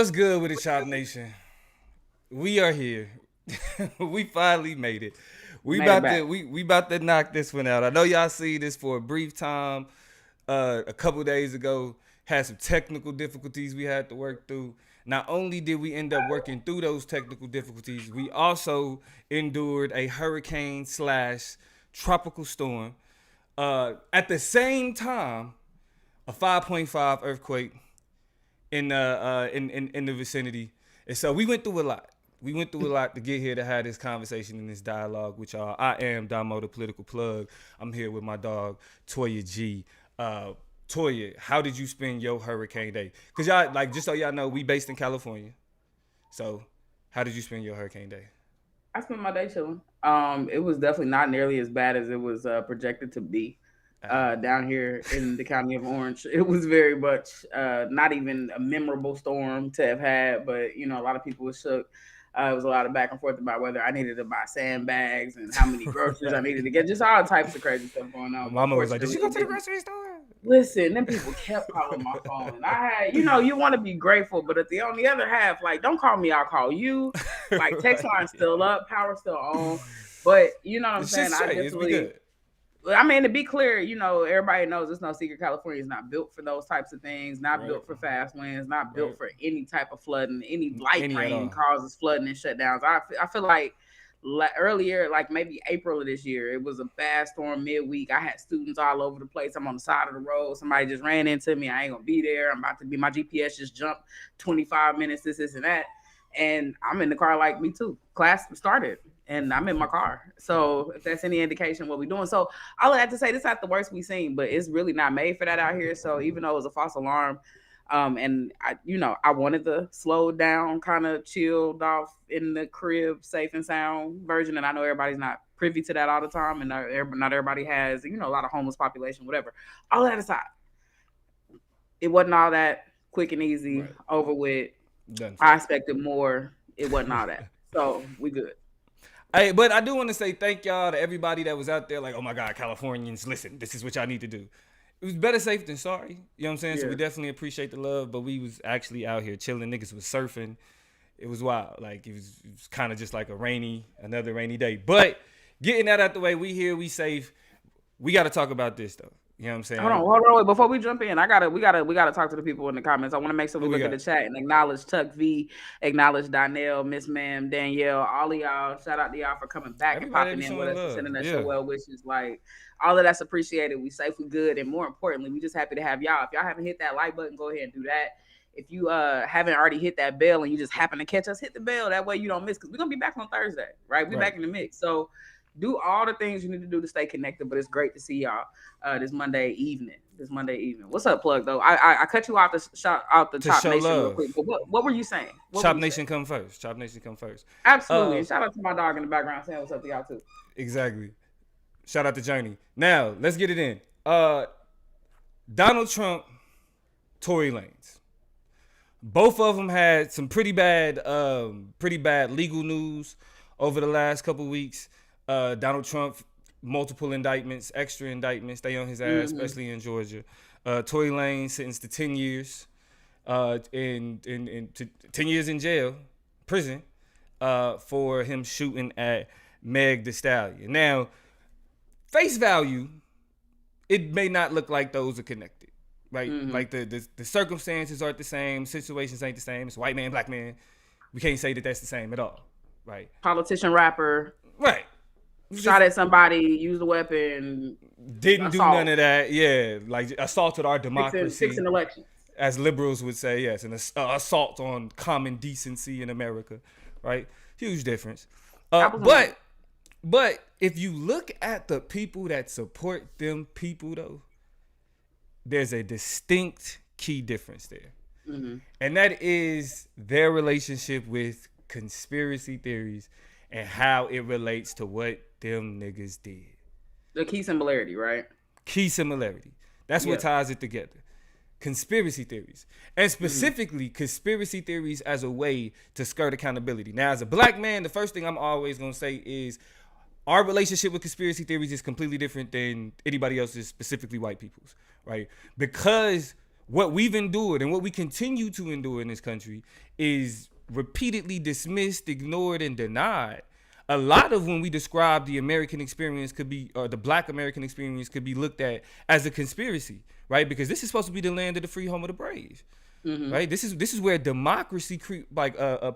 What's good with the Chop Nation? We are here. We finally made it. We Made it about to back. we about to knock this one out. I know y'all see this for a brief time. A couple days ago, had some technical difficulties we had to work through. Not only did we end up working through those technical difficulties, we also endured a hurricane slash tropical storm. At the same time, a 5.5 earthquake in the vicinity. And so we went through a lot. We went through a lot to get here to have this conversation and this dialogue with y'all. I am Damo, the Political Plug. I'm here with my dog, Toyuhgee. Toya, how did you spend your hurricane day? Because y'all, like, just so y'all know, we based in California. So how did you spend your hurricane day? I spent my day chilling. It was definitely not nearly as bad as it was projected to be. Down here in the county of Orange, it was very much not even a memorable storm to have had, but a lot of people were shook. It was a lot of back and forth about whether I needed to buy sandbags and how many groceries I needed to get, just all types of crazy stuff going My on. But mama was like, "Did you fortunately, go it to the didn't. grocery store?" Listen, then people kept calling my phone. And I had, you want to be grateful, but on the other half, like, don't call me, I'll call you. Like, text Right. line's still up, power's still on. But you know what I'm It's shit saying? I straight. It's be definitely, good. I mean, to be clear, everybody knows it's no secret. California is not built for those types of things, not Right. built for fast winds, not built Right. for any type of flooding. Any light Any at rain all. causes flooding and shutdowns. I feel like earlier, like maybe April of this year, it was a bad storm midweek. I had students all over the place. I'm on the side of the road. Somebody just ran into me. I ain't gonna be there. I'm about to be. My GPS just jumped 25 minutes. This and that. And I'm in the car like me too. Class started and I'm in my car. So if that's any indication what we're doing. So all I have to say, this is not the worst we've seen, but it's really not made for that out here. So even though it was a false alarm, and I wanted the slowed down, kind of chilled off in the crib, safe and sound version. And I know everybody's not privy to that all the time, and not everybody has, a lot of homeless population, whatever. All that aside, it wasn't all that quick and easy Right. over with. Done for. I expected more. It wasn't all that. So we good. Hey, but I do want to say thank y'all to everybody that was out there like, oh my God, Californians, listen, this is what y'all need to do. It was better safe than sorry. You know what I'm saying? So Yeah. we definitely appreciate the love, but we was actually out here chilling. Niggas was surfing. It was wild. Like it was kind of just like another rainy day. But getting that out the way, we here, we safe. We got to talk about this though. You know what I'm saying? Hold on, wait. Before we jump in, we gotta talk to the people in the comments. I want to make sure we What we look at the got? chat and acknowledge Tuck V, acknowledge Donnell, Miss Ma'am, Danielle, all of y'all. Shout out to y'all for coming back and Everybody that popping be in with showing us and love. sending us your Yeah. well wishes. Like all of that's appreciated. We safe, we good, and more importantly, we just happy to have y'all. If y'all haven't hit that like button, go ahead and do that. If you haven't already hit that bell and you just happen to catch us, hit the bell. That way you don't miss, because we're gonna be back on Thursday, right? We're Right. back in the mix. So do all the things you need to do to stay connected. But it's great to see y'all this Monday evening. What's up, Plug? Though I cut you off the shot out the To Top show Nation real quick. love. But what were you saying? What were Chop you saying? Nation come first. Chop Nation come first. Absolutely. Uh And shout out to my dog in the background saying what's up to y'all too. exactly. Shout out to Journey. Now, let's get it in. Donald Trump, Tory Lanez. Both of them had some pretty bad legal news over the last couple weeks. Donald Trump, multiple indictments, extra indictments. They on his ass, Mm-hmm. especially in Georgia. Tory Lanez sentenced to 10 years, in 10 years in jail, prison, for him shooting at Meg Thee Stallion. Now, face value, it may not look like those are connected, right? Mm-hmm. Like the circumstances aren't the same, situations ain't the same. It's white man, black man. We can't say that that's the same at all, right? Politician, rapper, Right. shot at somebody, used a weapon, Didn't do none assault, of that. Yeah, like assaulted our fixing democracy, elections. as liberals would say. Yes, an assault on common decency in America, right? Huge difference. Apples and oranges. But if you look at the people that support them people though, there's a distinct key difference there. Mm-hmm. And that is their relationship with conspiracy theories and how it relates to what them niggas did. The key similarity, right? Key similarity. That's what Yeah. ties it together. Conspiracy theories. And Mm-hmm. specifically, conspiracy theories as a way to skirt accountability. Now, as a black man, the first thing I'm always going to say is our relationship with conspiracy theories is completely different than anybody else's, specifically white people's, right? Because what we've endured and what we continue to endure in this country is repeatedly dismissed, ignored, and denied. A lot of when we describe the American experience could be, or the Black American experience could be looked at as a conspiracy, right? Because this is supposed to be the land of the free, home of the brave, right? This is where democracy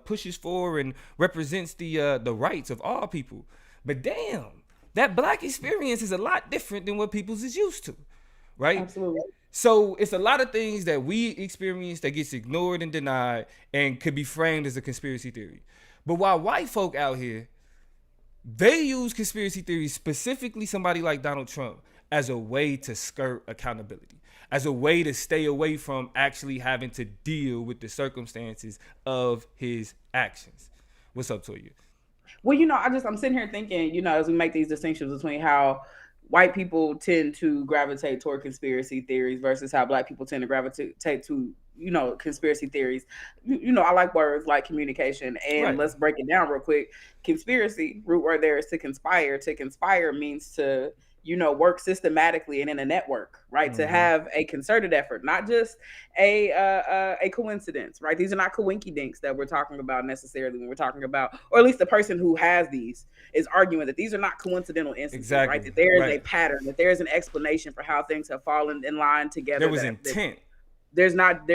pushes for and represents the rights of all people. But damn, that Black experience is a lot different than what people's is used to, right? Absolutely. So it's a lot of things that we experience that gets ignored and denied and could be framed as a conspiracy theory. But while white folk out here, they use conspiracy theories, specifically somebody like Donald Trump, as a way to skirt accountability, as a way to stay away from actually having to deal with the circumstances of his actions. What's up, Toya? Well, I'm sitting here thinking, as we make these distinctions between how white people tend to gravitate toward conspiracy theories versus how Black people tend to gravitate to, conspiracy theories. I like words like communication, and Right. let's break it down real quick. Conspiracy, root word there is to conspire. To conspire means to, work systematically and in a network, right? To have a concerted effort, not just a coincidence, right? These are not coinky dinks that we're talking about necessarily when we're talking about, or at least the person who has these is arguing that these are not coincidental instances, right? That there is a pattern, that there is an explanation for how things have fallen in line together. There was intent. There's not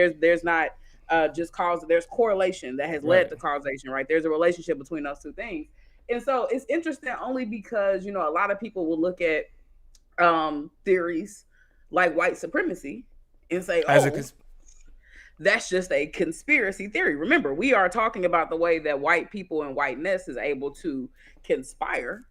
just cause. There's correlation that has led to causation, right? There's a relationship between those two things. And so it's interesting only because, a lot of people will look at theories like white supremacy and say, that's just a conspiracy theory. Remember, we are talking about the way that white people and whiteness is able to conspire,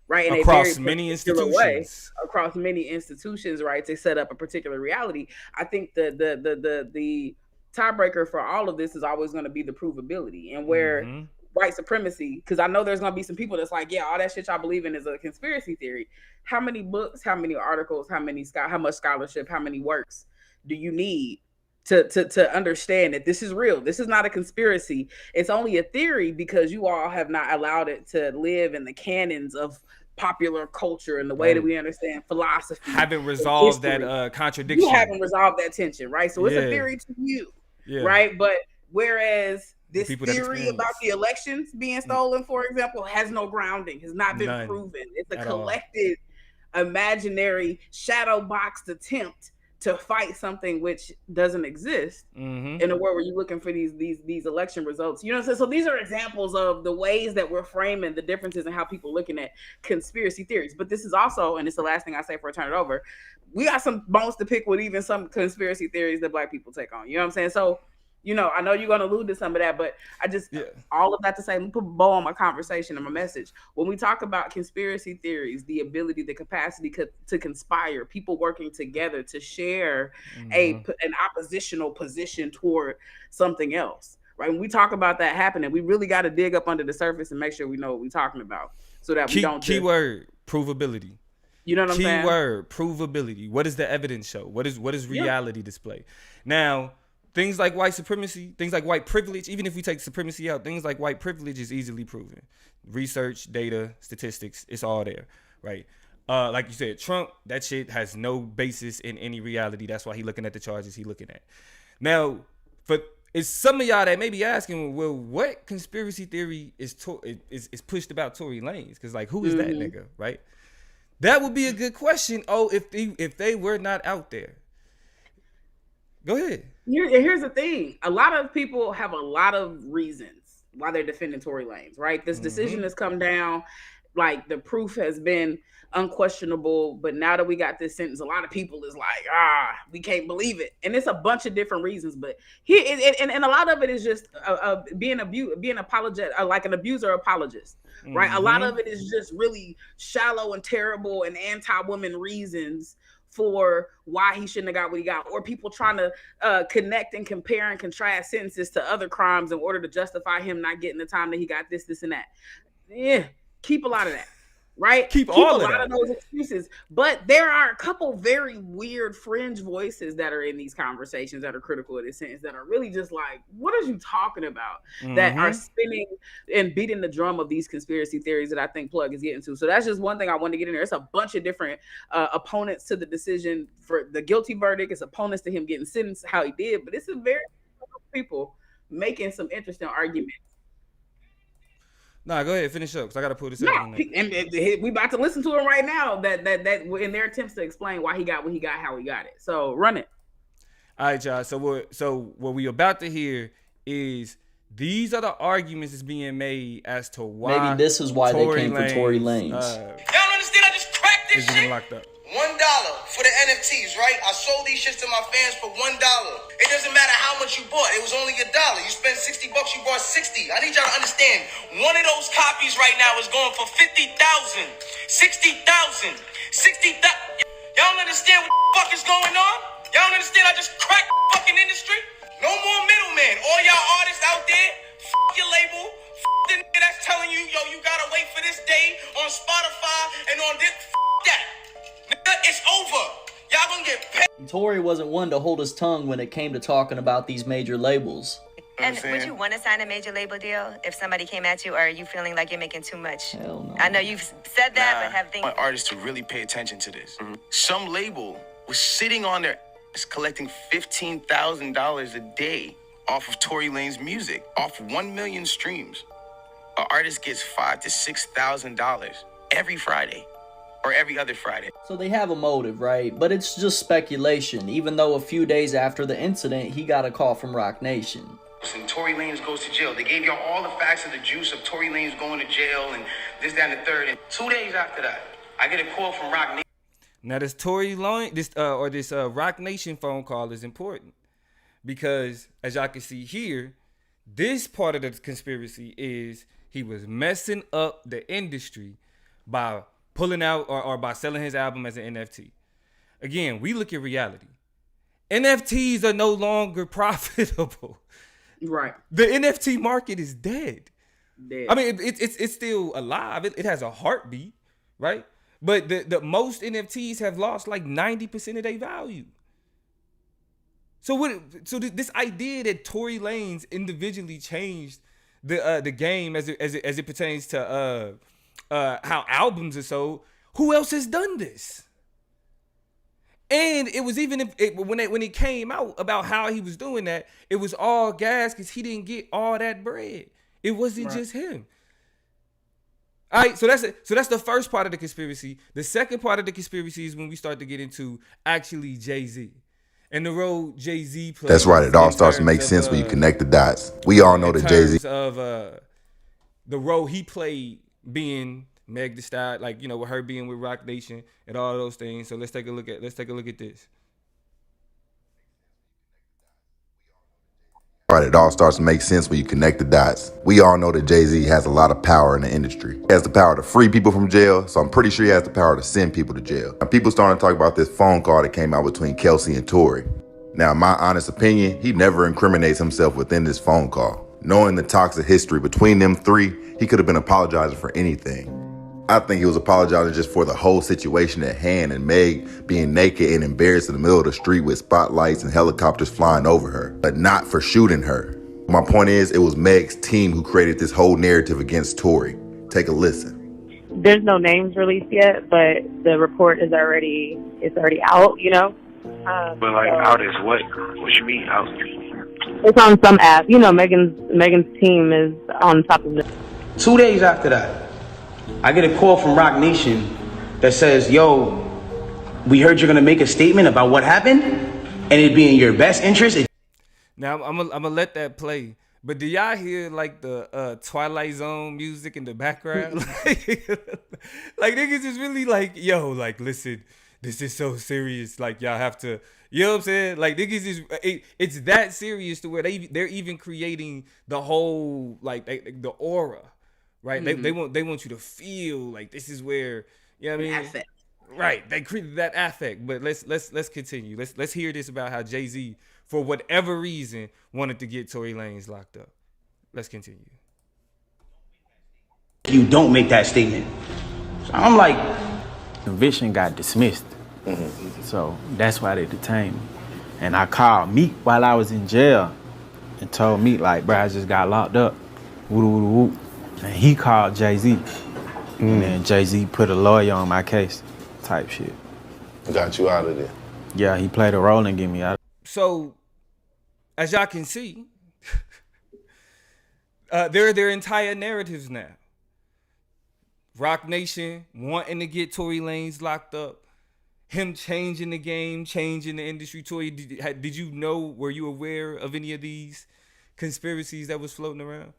right? In across many institutions. Way, across many institutions, right? To set up a particular reality. I think the tiebreaker for all of this is always going to be the provability, and where white supremacy, because I know there's going to be some people that's like, yeah, all that shit y'all believe in is a conspiracy theory. How many books, how many articles, how much scholarship, how many works do you need to understand that this is real? This is not a conspiracy. It's only a theory because you all have not allowed it to live in the canons of popular culture and the way that we understand philosophy. Haven't resolved that contradiction. You haven't resolved that tension, right? So it's a theory to you, right? But whereas this theory about the elections being stolen, for example, has no grounding, has not been proven. It's a collected, imaginary, shadow boxed attempt to fight something which doesn't exist in a world where you're looking for these election results. You know what I'm saying? So these are examples of the ways that we're framing the differences in how people looking at conspiracy theories. But this is also, and it's the last thing I say before I turn it over, we got some bones to pick with even some conspiracy theories that Black people take on. You know what I'm saying? So, I know you're going to allude to some of that, but I just, all of that to say, let me put a bow on my conversation and my message. When we talk about conspiracy theories, the ability, the capacity to conspire, people working together to share an oppositional position toward something else, right? When we talk about that happening, we really got to dig up under the surface and make sure we know what we're talking about so that we don't keyword, provability. You know what I'm saying? Keyword, provability. What does the evidence show? What is reality display? Now, things like white supremacy, things like white privilege, even if we take supremacy out, things like white privilege is easily proven. Research, data, statistics, it's all there, right? Like you said, Trump, that shit has no basis in any reality. That's why he's looking at the charges he's looking at. Now, it's some of y'all that may be asking, well, what conspiracy theory is pushed about Tory Lanez? Because, like, who is that nigga, right? That would be a good question. Oh, if they were not out there. Go ahead. Here's the thing. A lot of people have a lot of reasons why they're defending Tory Lanez, right? This decision has come down. Like, the proof has been unquestionable. But now that we got this sentence, a lot of people is like, we can't believe it. And it's a bunch of different reasons. But and a lot of it is just being apologetic, like an abuser apologist, right? A lot of it is just really shallow and terrible and anti-woman reasons for why he shouldn't have got what he got, or people trying to connect and compare and contrast sentences to other crimes in order to justify him not getting the time that he got, this, and that. Yeah, keep a lot of that. right? Keep A all of lot that. of those excuses. But there are a couple very weird fringe voices that are in these conversations that are critical of this sentence that are really just like, what are you talking about? That are spinning and beating the drum of these conspiracy theories that I think Plug is getting to. So that's just one thing I want to get in there. It's a bunch of different opponents to the decision for the guilty verdict. It's opponents to him getting sentenced how he did. But it's a very people making some interesting arguments. Nah, go ahead, finish up, because I got to pull this No, second one up. and we about to listen to it right now. That in their attempts to explain why he got what he got, how he got it. So run it. All right, y'all. So what we about to hear is these are the arguments that's being made as to why. Maybe this is why Tory they came for Tory Lanez. Y'all understand? I just cracked this shit. Locked up. $1 for the NFTs, right? I sold these shits to my fans for $1. It doesn't matter how much you bought. It was only $1. You spent $60, you bought 60. I need y'all to understand. One of those copies right now is going for 50,000, 60,000, 60,000. Y'all don't understand what the fuck is going on? Y'all don't understand? I just cracked the fucking industry. No more middleman. All y'all artists out there, fuck your label. Fuck the nigga that's telling you, yo, you gotta wait for this day on Spotify and on this. Fuck that. Nigga, it's over. Y'all gonna get paid. Tory wasn't one to hold his tongue when it came to talking about these major labels. And would you want to sign a major label deal if somebody came at you, or are you feeling like you're making too much? Hell no. I know you've said that, but have things. I want artists to really pay attention to this. Some label was sitting on their ass collecting $15,000 a day off of Tory Lanez music, off 1 million streams. An artist gets $5,000 to $6,000 every Friday. Or every other Friday. So they have a motive, right? But it's just speculation, even though a few days after the incident, he got a call from Roc Nation. And Tory Lanez goes to jail. They gave y'all all the facts of the juice of Tory Lanez going to jail and this, that, and the third. And 2 days after that, I get a call from Roc Nation. Now this Roc Nation phone call is important because, as y'all can see here, this part of the conspiracy is he was messing up the industry by pulling out or by selling his album as an NFT. Again, we look at reality. NFTs are no longer profitable. Right. The NFT market is dead. Dead. I mean, it's still alive. It has a heartbeat, right? But the most NFTs have lost like 90% of their value. So this idea that Tory Lanez individually changed the game as it pertains to how albums are sold, who else has done this? And it was even when it came out about how he was doing that, it was all gas because he didn't get all that bread. It wasn't just him. All right, so that's the first part of the conspiracy. The second part of the conspiracy is when we start to get into actually Jay-Z and the role Jay-Z plays. That's right. It all starts to make sense when you connect the dots. We all know that Jay-Z of the role he played being Megan Thee Stallion, like, you know, with her being with Roc Nation and all those things. So let's take a look at this. Right, it all starts to make sense when you connect the dots. We all know that Jay-Z has a lot of power in the industry. He has the power to free people from jail, so I'm pretty sure he has the power to send people to jail. And people starting to talk about this phone call that came out between Kelsey and Tory. Now, in my honest opinion, he never incriminates himself within this phone call. Knowing the toxic history between them three, he could have been apologizing for anything. I think he was apologizing just for the whole situation at hand and Meg being naked and embarrassed in the middle of the street with spotlights and helicopters flying over her, but not for shooting her. My point is, it was Meg's team who created this whole narrative against Tory. Take a listen. There's no names released yet, but the report is already out, you know? But like, out is what? What you mean out? It's on some app. You know, Megan's team is on top of it. 2 days after that, I get a call from Roc Nation that says, yo, we heard you're going to make a statement about what happened and it'd be in your best interest. Now, I'm gonna let that play. But do y'all hear like the Twilight Zone music in the background? like niggas is really like, yo, like, listen, this is so serious. Like, y'all have to, you know what I'm saying? Like, niggas is, it's that serious to where they're even creating the whole, like, the aura, right? Mm-hmm. They want you to feel like this is where, you know what I mean? Affect. Right. They created that affect. But let's continue. Let's hear this about how Jay-Z, for whatever reason, wanted to get Tory Lanez locked up. Let's continue. You don't make that statement. So I'm like, conviction got dismissed. So that's why they detained me. And I called Meek while I was in jail and told Meek, like, bro, I just got locked up. Woo, woo, woo. And he called Jay-Z. And then Jay-Z put a lawyer on my case type shit. Got you out of there. Yeah, he played a role in getting me out. So, as y'all can see, there are their entire narratives now. Rock Nation wanting to get Tory Lanez locked up, him changing the game, changing the industry. Tory, did you know, were you aware of any of these conspiracies that was floating around?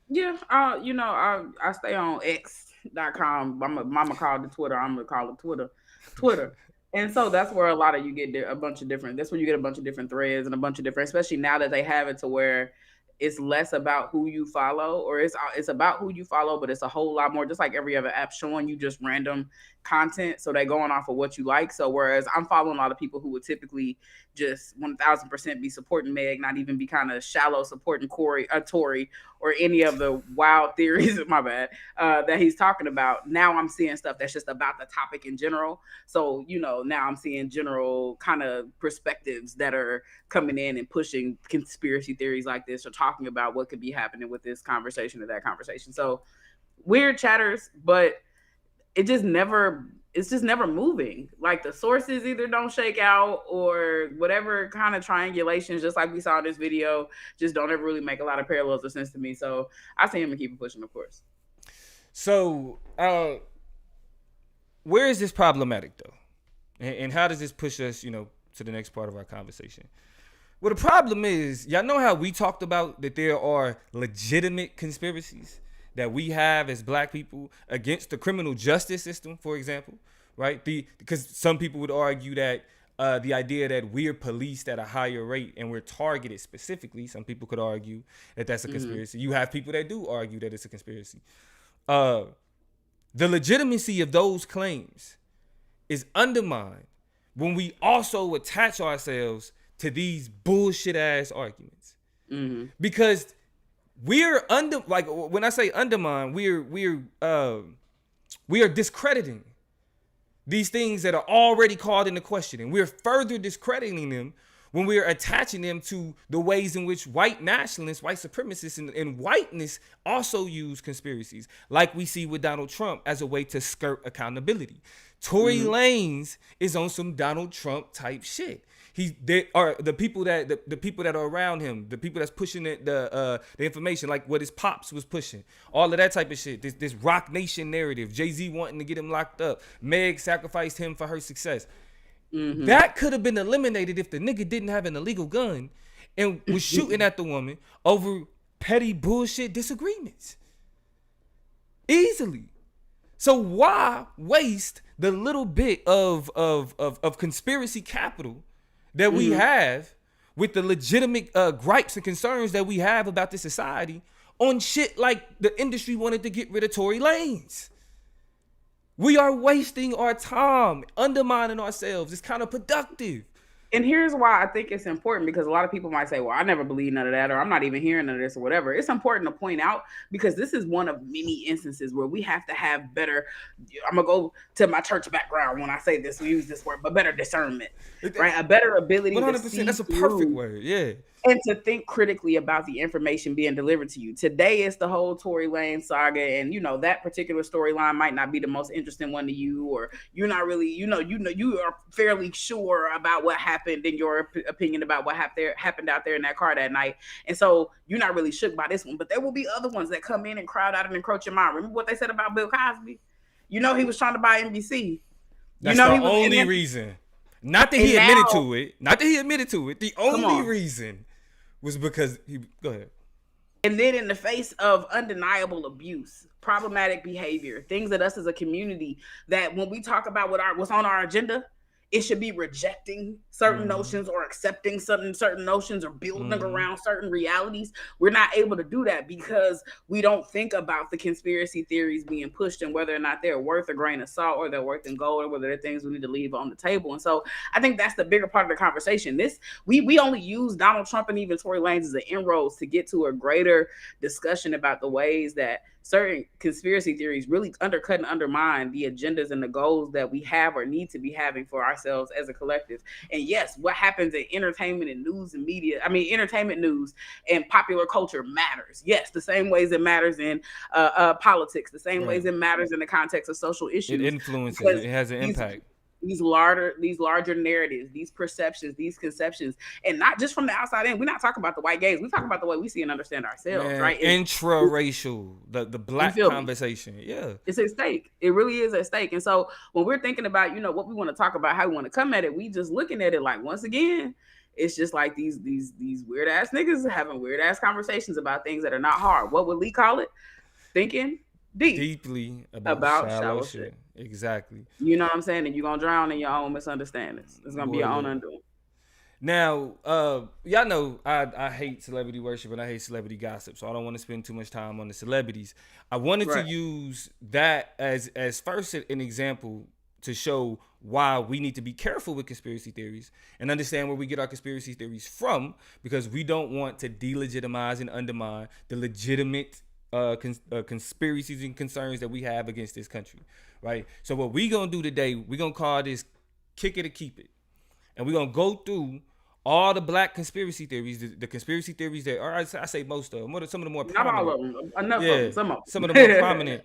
Yeah, I stay on X.com. Mama called it Twitter. I'm gonna call it Twitter. And so that's where a lot of you get a bunch of different. That's where you get a bunch of different threads and a bunch of different. Especially now that they have it to where it's less about who you follow, or it's about who you follow, but it's a whole lot more. Just like every other app showing you just random content, so they're going off of what you like. So whereas I'm following a lot of people who would typically just 1000% be supporting Meg, not even be kind of shallow supporting Tory or any of the wild theories, my bad, that he's talking about. Now I'm seeing stuff that's just about the topic in general. So, now I'm seeing general kind of perspectives that are coming in and pushing conspiracy theories like this, or talking about what could be happening with this conversation or that conversation. So weird chatters, but it's just never moving. Like the sources either don't shake out, or whatever kind of triangulations, just like we saw in this video, just don't ever really make a lot of parallels or sense to me. So I see him and keep it pushing, of course. So where is this problematic though? And how does this push us, to the next part of our conversation? Well, the problem is, y'all know how we talked about that there are legitimate conspiracies that we have as black people against the criminal justice system, for example, right? Because some people would argue that the idea that we're policed at a higher rate and we're targeted specifically, some people could argue that that's a conspiracy. You have people that do argue that it's a conspiracy. The legitimacy of those claims is undermined when we also attach ourselves to these bullshit ass arguments. Because we're when I say undermine, we are discrediting these things that are already called into question, and we're further discrediting them when we're attaching them to the ways in which white nationalists, white supremacists, and whiteness also use conspiracies, like we see with Donald Trump as a way to skirt accountability. Tory Lanez is on some Donald Trump type shit. They are the people that are around him, the people that's pushing the information, like what his pops was pushing, all of that type of shit. This Rock Nation narrative, Jay-Z wanting to get him locked up, Meg sacrificed him for her success. That could have been eliminated if the nigga didn't have an illegal gun and was shooting at the woman over petty bullshit disagreements. Easily. So why waste the little bit of conspiracy capital that we have with the legitimate gripes and concerns that we have about this society on shit like the industry wanted to get rid of Tory Lanez? We are wasting our time, undermining ourselves. It's counterproductive. And here's why I think it's important, because a lot of people might say, well, I never believe none of that, or I'm not even hearing none of this, or whatever. It's important to point out, because this is one of many instances where we have to have better, I'm going to go to my church background when I say this, we use this word, but better discernment, right? A better ability 100%, to see that's a perfect word, yeah. And to think critically about the information being delivered to you. Today is the whole Tory Lanez saga, and that particular storyline might not be the most interesting one to you, or you're not really, you are fairly sure about what happened in your opinion about what happened out there in that car that night, and so you're not really shook by this one. But there will be other ones that come in and crowd out and encroach your mind. Remember what they said about Bill Cosby? He was trying to buy NBC. That's the only reason. Not that he admitted to it. Not that he admitted to it. The only reason was because go ahead. And then in the face of undeniable abuse, problematic behavior, things that us as a community, that when we talk about what's on our agenda, it should be rejecting certain notions or accepting certain notions or building around certain realities. We're not able to do that because we don't think about the conspiracy theories being pushed and whether or not they're worth a grain of salt or they're worth in gold, or whether they're things we need to leave on the table. And so I think that's the bigger part of the conversation. We only use Donald Trump and even Tory Lanez as an inroads to get to a greater discussion about the ways that certain conspiracy theories really undercut and undermine the agendas and the goals that we have or need to be having for ourselves as a collective. And yes, what happens in entertainment and news and media, entertainment news and popular culture matters. Yes, the same ways it matters in politics, the same ways it matters in the context of social issues. It influences, it has an impact. These larger narratives, these perceptions, these conceptions, and not just from the outside in. We're not talking about the white gaze. We talk about the way we see and understand ourselves, right? Intra-racial, the black conversation. Yeah. It's at stake. It really is at stake. And so when we're thinking about, what we want to talk about, how we want to come at it, we just looking at it like, once again, it's just like these weird ass niggas having weird ass conversations about things that are not hard. What would Lee call it? Thinking deeply about shallow shit. Exactly. You know what I'm saying? And you're going to drown in your own misunderstandings. It's going to be your own undoing. Now, y'all know I hate celebrity worship and I hate celebrity gossip, so I don't want to spend too much time on the celebrities. I wanted to use that as first an example to show why we need to be careful with conspiracy theories and understand where we get our conspiracy theories from, because we don't want to delegitimize and undermine the legitimate conspiracies and concerns that we have against this country, right? So what we gonna do today, we gonna call this Kick It or Keep It. And we're gonna go through all the black conspiracy theories, the conspiracy theories that are, I say most of them, some of the more prominent. Not all of them, enough of them, some of them. Some of the more prominent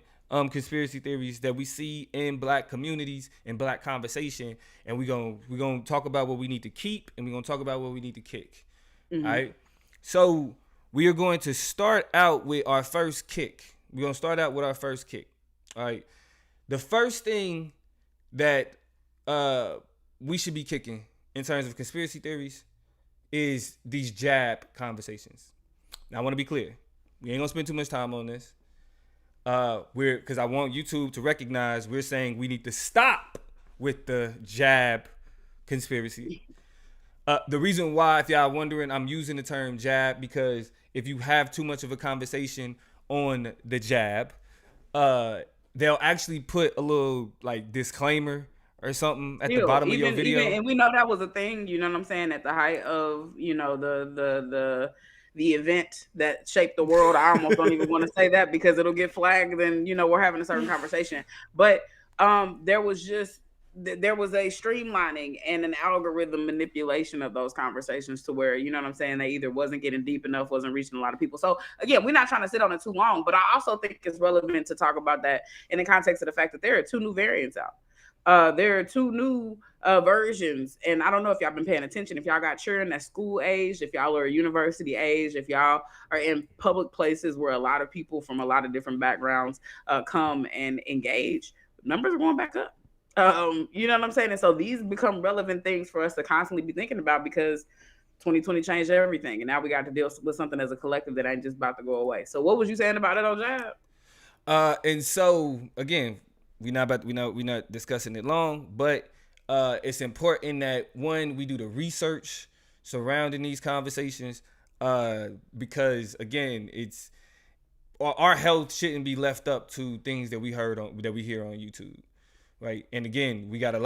conspiracy theories that we see in black communities and black conversation, and we're gonna talk about what we need to keep, and we're gonna talk about what we need to kick. All right. So we are going to start out with our first kick. We're going to start out with our first kick. All right. The first thing that we should be kicking in terms of conspiracy theories is these jab conversations. Now, I want to be clear. We ain't going to spend too much time on this. Because I want YouTube to recognize we're saying we need to stop with the jab conspiracy. The reason why, if y'all wondering, I'm using the term jab because if you have too much of a conversation on the jab, they'll actually put a little like disclaimer or something at the bottom of your video. And we know that was a thing, you know what I'm saying, at the height of, the event that shaped the world. I almost don't even want to say that because it'll get flagged and, we're having a certain conversation. But there was a streamlining and an algorithm manipulation of those conversations to where, they either wasn't getting deep enough, wasn't reaching a lot of people. So again, we're not trying to sit on it too long, but I also think it's relevant to talk about that in the context of the fact that there are 2 new variants out. There are 2 new versions, and I don't know if y'all been paying attention. If y'all got children that's school age, if y'all are university age, if y'all are in public places where a lot of people from a lot of different backgrounds come and engage, numbers are going back up. You know what I'm saying? And so these become relevant things for us to constantly be thinking about because 2020 changed everything, and now we got to deal with something as a collective that ain't just about to go away. So what was you saying about it on jab? And so again, we're not discussing it long, but it's important that one, we do the research surrounding these conversations, because again, it's our health shouldn't be left up to things that we hear on YouTube, right? And again, we have a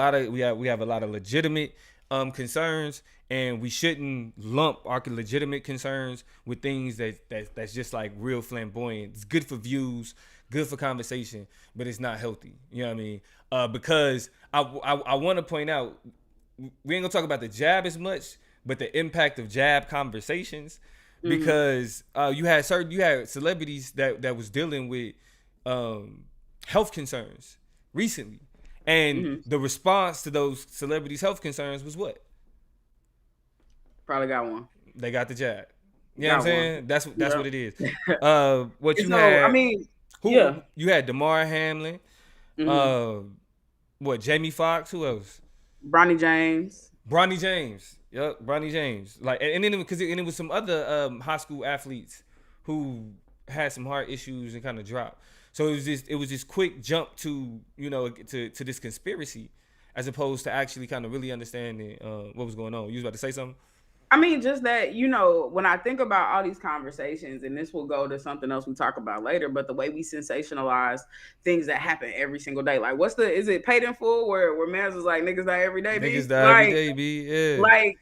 lot of legitimate concerns, and we shouldn't lump our legitimate concerns with things that's just like real flamboyant. It's good for views, good for conversation, but it's not healthy. You know what I mean? Because I want to point out, we ain't gonna talk about the jab as much, but the impact of jab conversations, because you had celebrities that was dealing with health concerns recently, and the response to those celebrities' health concerns was what? Probably got one. They got the jab. You know what I'm saying? That's what it is. What you had? You had Damar Hamlin. Jamie Foxx? Who else? Bronny James. Yep, Bronny James. Like, and then it was some other high school athletes who had some heart issues and kind of dropped. So it was this quick jump to to this conspiracy, as opposed to actually kind of really understanding what was going on. You was about to say something? I mean, just that, when I think about all these conversations, and this will go to something else we talk about later, but the way we sensationalize things that happen every single day. Like, is it Paid in Full where Maz was like, niggas die every day, B? Niggas die every day, B, yeah. Like,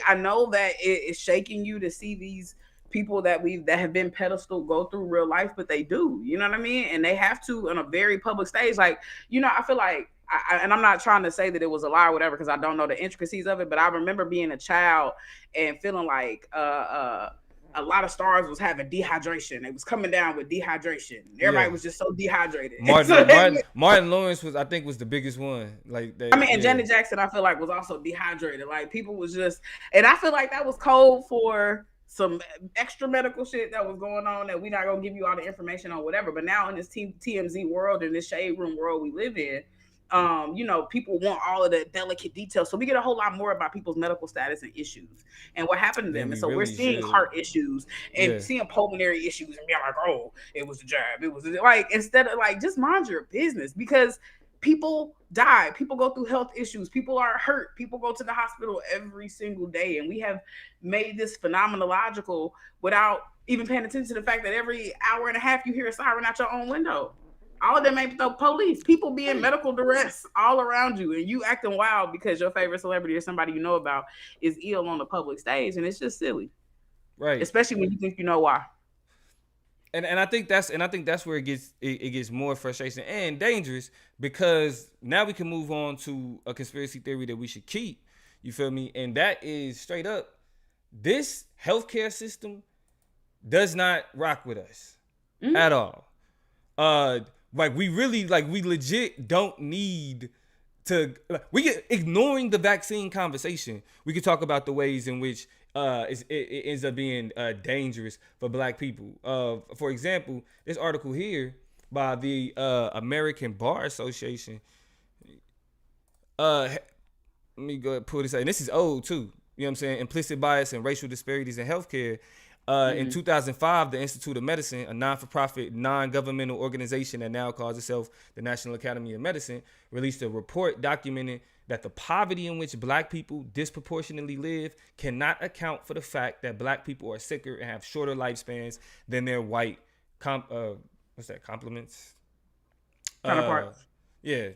I know that it's shaking you to see these people that have been pedestal go through real life, but they do, you know what I mean? And they have to on a very public stage. Like, I feel like, and I'm not trying to say that it was a lie or whatever, because I don't know the intricacies of it, but I remember being a child and feeling like a lot of stars was having dehydration. It was coming down with dehydration. Everybody was just so dehydrated. Martin Lawrence was the biggest one. Like that, and Janet Jackson, I feel like, was also dehydrated. Like, people was just, and I feel like that was code for some extra medical shit that was going on that we're not gonna give you all the information on, whatever. But now in this TMZ world, in this shade room world we live in, people want all of the delicate details. So we get a whole lot more about people's medical status and issues and what happened to them. And so we're seeing heart issues and seeing pulmonary issues and being like, oh, it was a jab. It was like, instead of like, just mind your business, because people die. People go through health issues. People are hurt. People go to the hospital every single day. And we have made this phenomenological without even paying attention to the fact that every hour and a half you hear a siren out your own window. All of them ain't the police. People be in medical duress all around you, and you acting wild because your favorite celebrity or somebody you know about is ill on the public stage, and it's just silly, right? Especially when you think you know why. And I think that's where it gets more frustrating and dangerous, because now we can move on to a conspiracy theory that we should keep. You feel me? And that is straight up, this healthcare system does not rock with us at all. We legit don't need to. We get ignoring the vaccine conversation. We could talk about the ways in which it ends up being dangerous for Black people. For example, this article here by the American Bar Association. Let me go ahead and pull this out. And this is old too. You know what I'm saying? Implicit bias and racial disparities in healthcare. In 2005, the Institute of Medicine, a non-for-profit, non-governmental organization that now calls itself the National Academy of Medicine, released a report documenting that the poverty in which Black people disproportionately live cannot account for the fact that Black people are sicker and have shorter lifespans than their white complements? Counterparts. Yeah.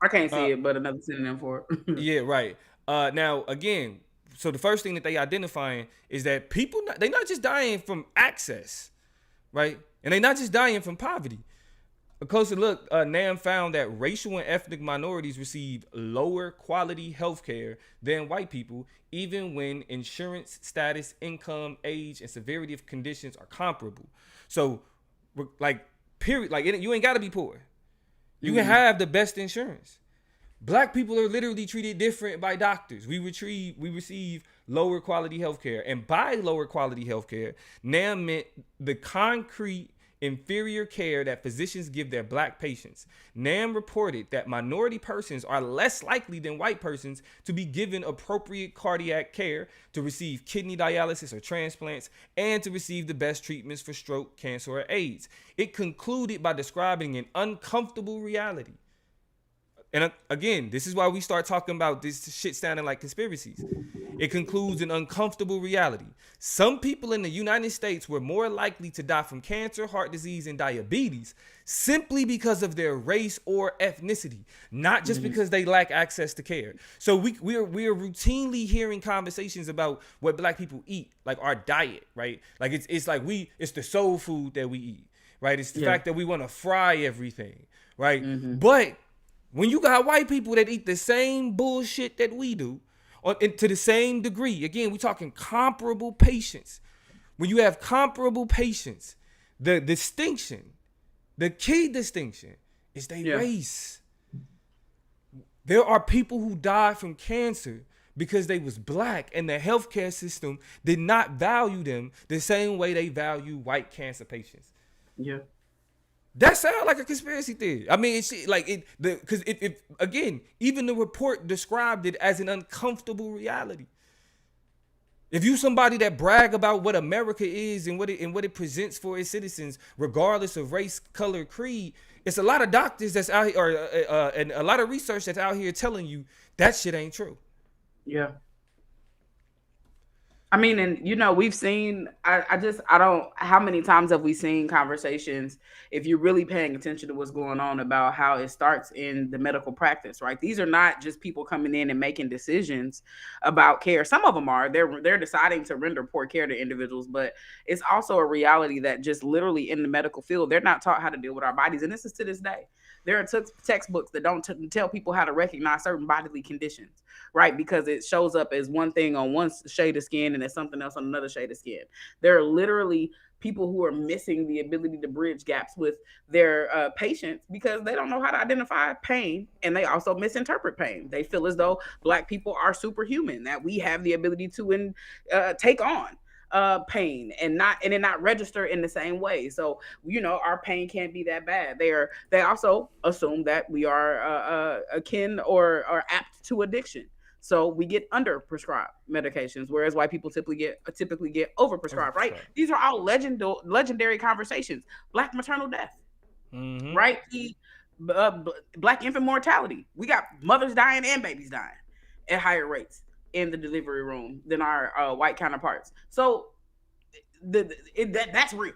I can't see it, but another synonym for it. Yeah, right. Now, again, so the first thing that they identifying is that people, they're not just dying from access, right? And they're not just dying from poverty. A closer look, NAM found that racial and ethnic minorities receive lower quality health care than white people, even when insurance status, income, age, and severity of conditions are comparable. So, like, period, like, you ain't got to be poor. You can have the best insurance. Black people are literally treated different by doctors. We receive lower quality healthcare. And by lower quality healthcare, NAM meant the concrete inferior care that physicians give their Black patients. NAM reported that minority persons are less likely than white persons to be given appropriate cardiac care, to receive kidney dialysis or transplants, and to receive the best treatments for stroke, cancer, or AIDS. It concluded by describing an uncomfortable reality. And again, this is why we start talking about this shit sounding like conspiracies. It concludes an uncomfortable reality. Some people in the United States were more likely to die from cancer, heart disease, and diabetes simply because of their race or ethnicity, not just because they lack access to care. So we are routinely hearing conversations about what Black people eat, like our diet, right? Like it's the soul food that we eat, right? It's the fact that we want to fry everything, right? But when you got white people that eat the same bullshit that we do, or to the same degree, again, we're talking comparable patients. When you have comparable patients, the key distinction is their race. There are people who died from cancer because they was Black, and the healthcare system did not value them the same way they value white cancer patients. Yeah. That sounds like a conspiracy theory. I mean, because again, even the report described it as an uncomfortable reality. If you somebody that brag about what America is and what it presents for its citizens, regardless of race, color, creed, it's a lot of doctors that's out here, and a lot of research that's out here telling you that shit ain't true. Yeah. I mean, and we've seen, I don't, how many times have we seen conversations, if you're really paying attention to what's going on, about how it starts in the medical practice, right? These are not just people coming in and making decisions about care. Some of them are, they're deciding to render poor care to individuals, but it's also a reality that just literally in the medical field, they're not taught how to deal with our bodies. And this is to this day. There are textbooks that don't tell people how to recognize certain bodily conditions, right? Because it shows up as one thing on one shade of skin and as something else on another shade of skin. There are literally people who are missing the ability to bridge gaps with their patients because they don't know how to identify pain, and they also misinterpret pain. They feel as though Black people are superhuman, that we have the ability to take on pain and it not register in the same way. So our pain can't be that bad. They also assume that we are akin or apt to addiction. So we get under prescribed medications, whereas white people typically get over prescribed, right? These are all legendary conversations. Black maternal death, right? The Black infant mortality. We got mothers dying and babies dying at higher rates in the delivery room than our white counterparts. So that's real,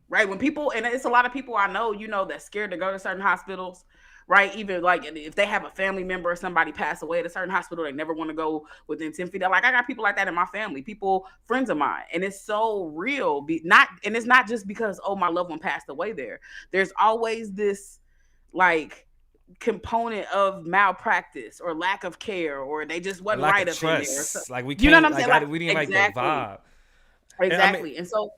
right? When people, and it's a lot of people I know, that's scared to go to certain hospitals, right? Even like if they have a family member or somebody pass away at a certain hospital, they never want to go within 10 feet. Like I got people like that in my family, friends of mine, and it's so real. And it's not just because, oh, my loved one passed away there. There's always this like component of malpractice or lack of care, or they just wasn't right up in there. So, like we can't, what I'm saying? We didn't exactly. like the vibe. Exactly. And so,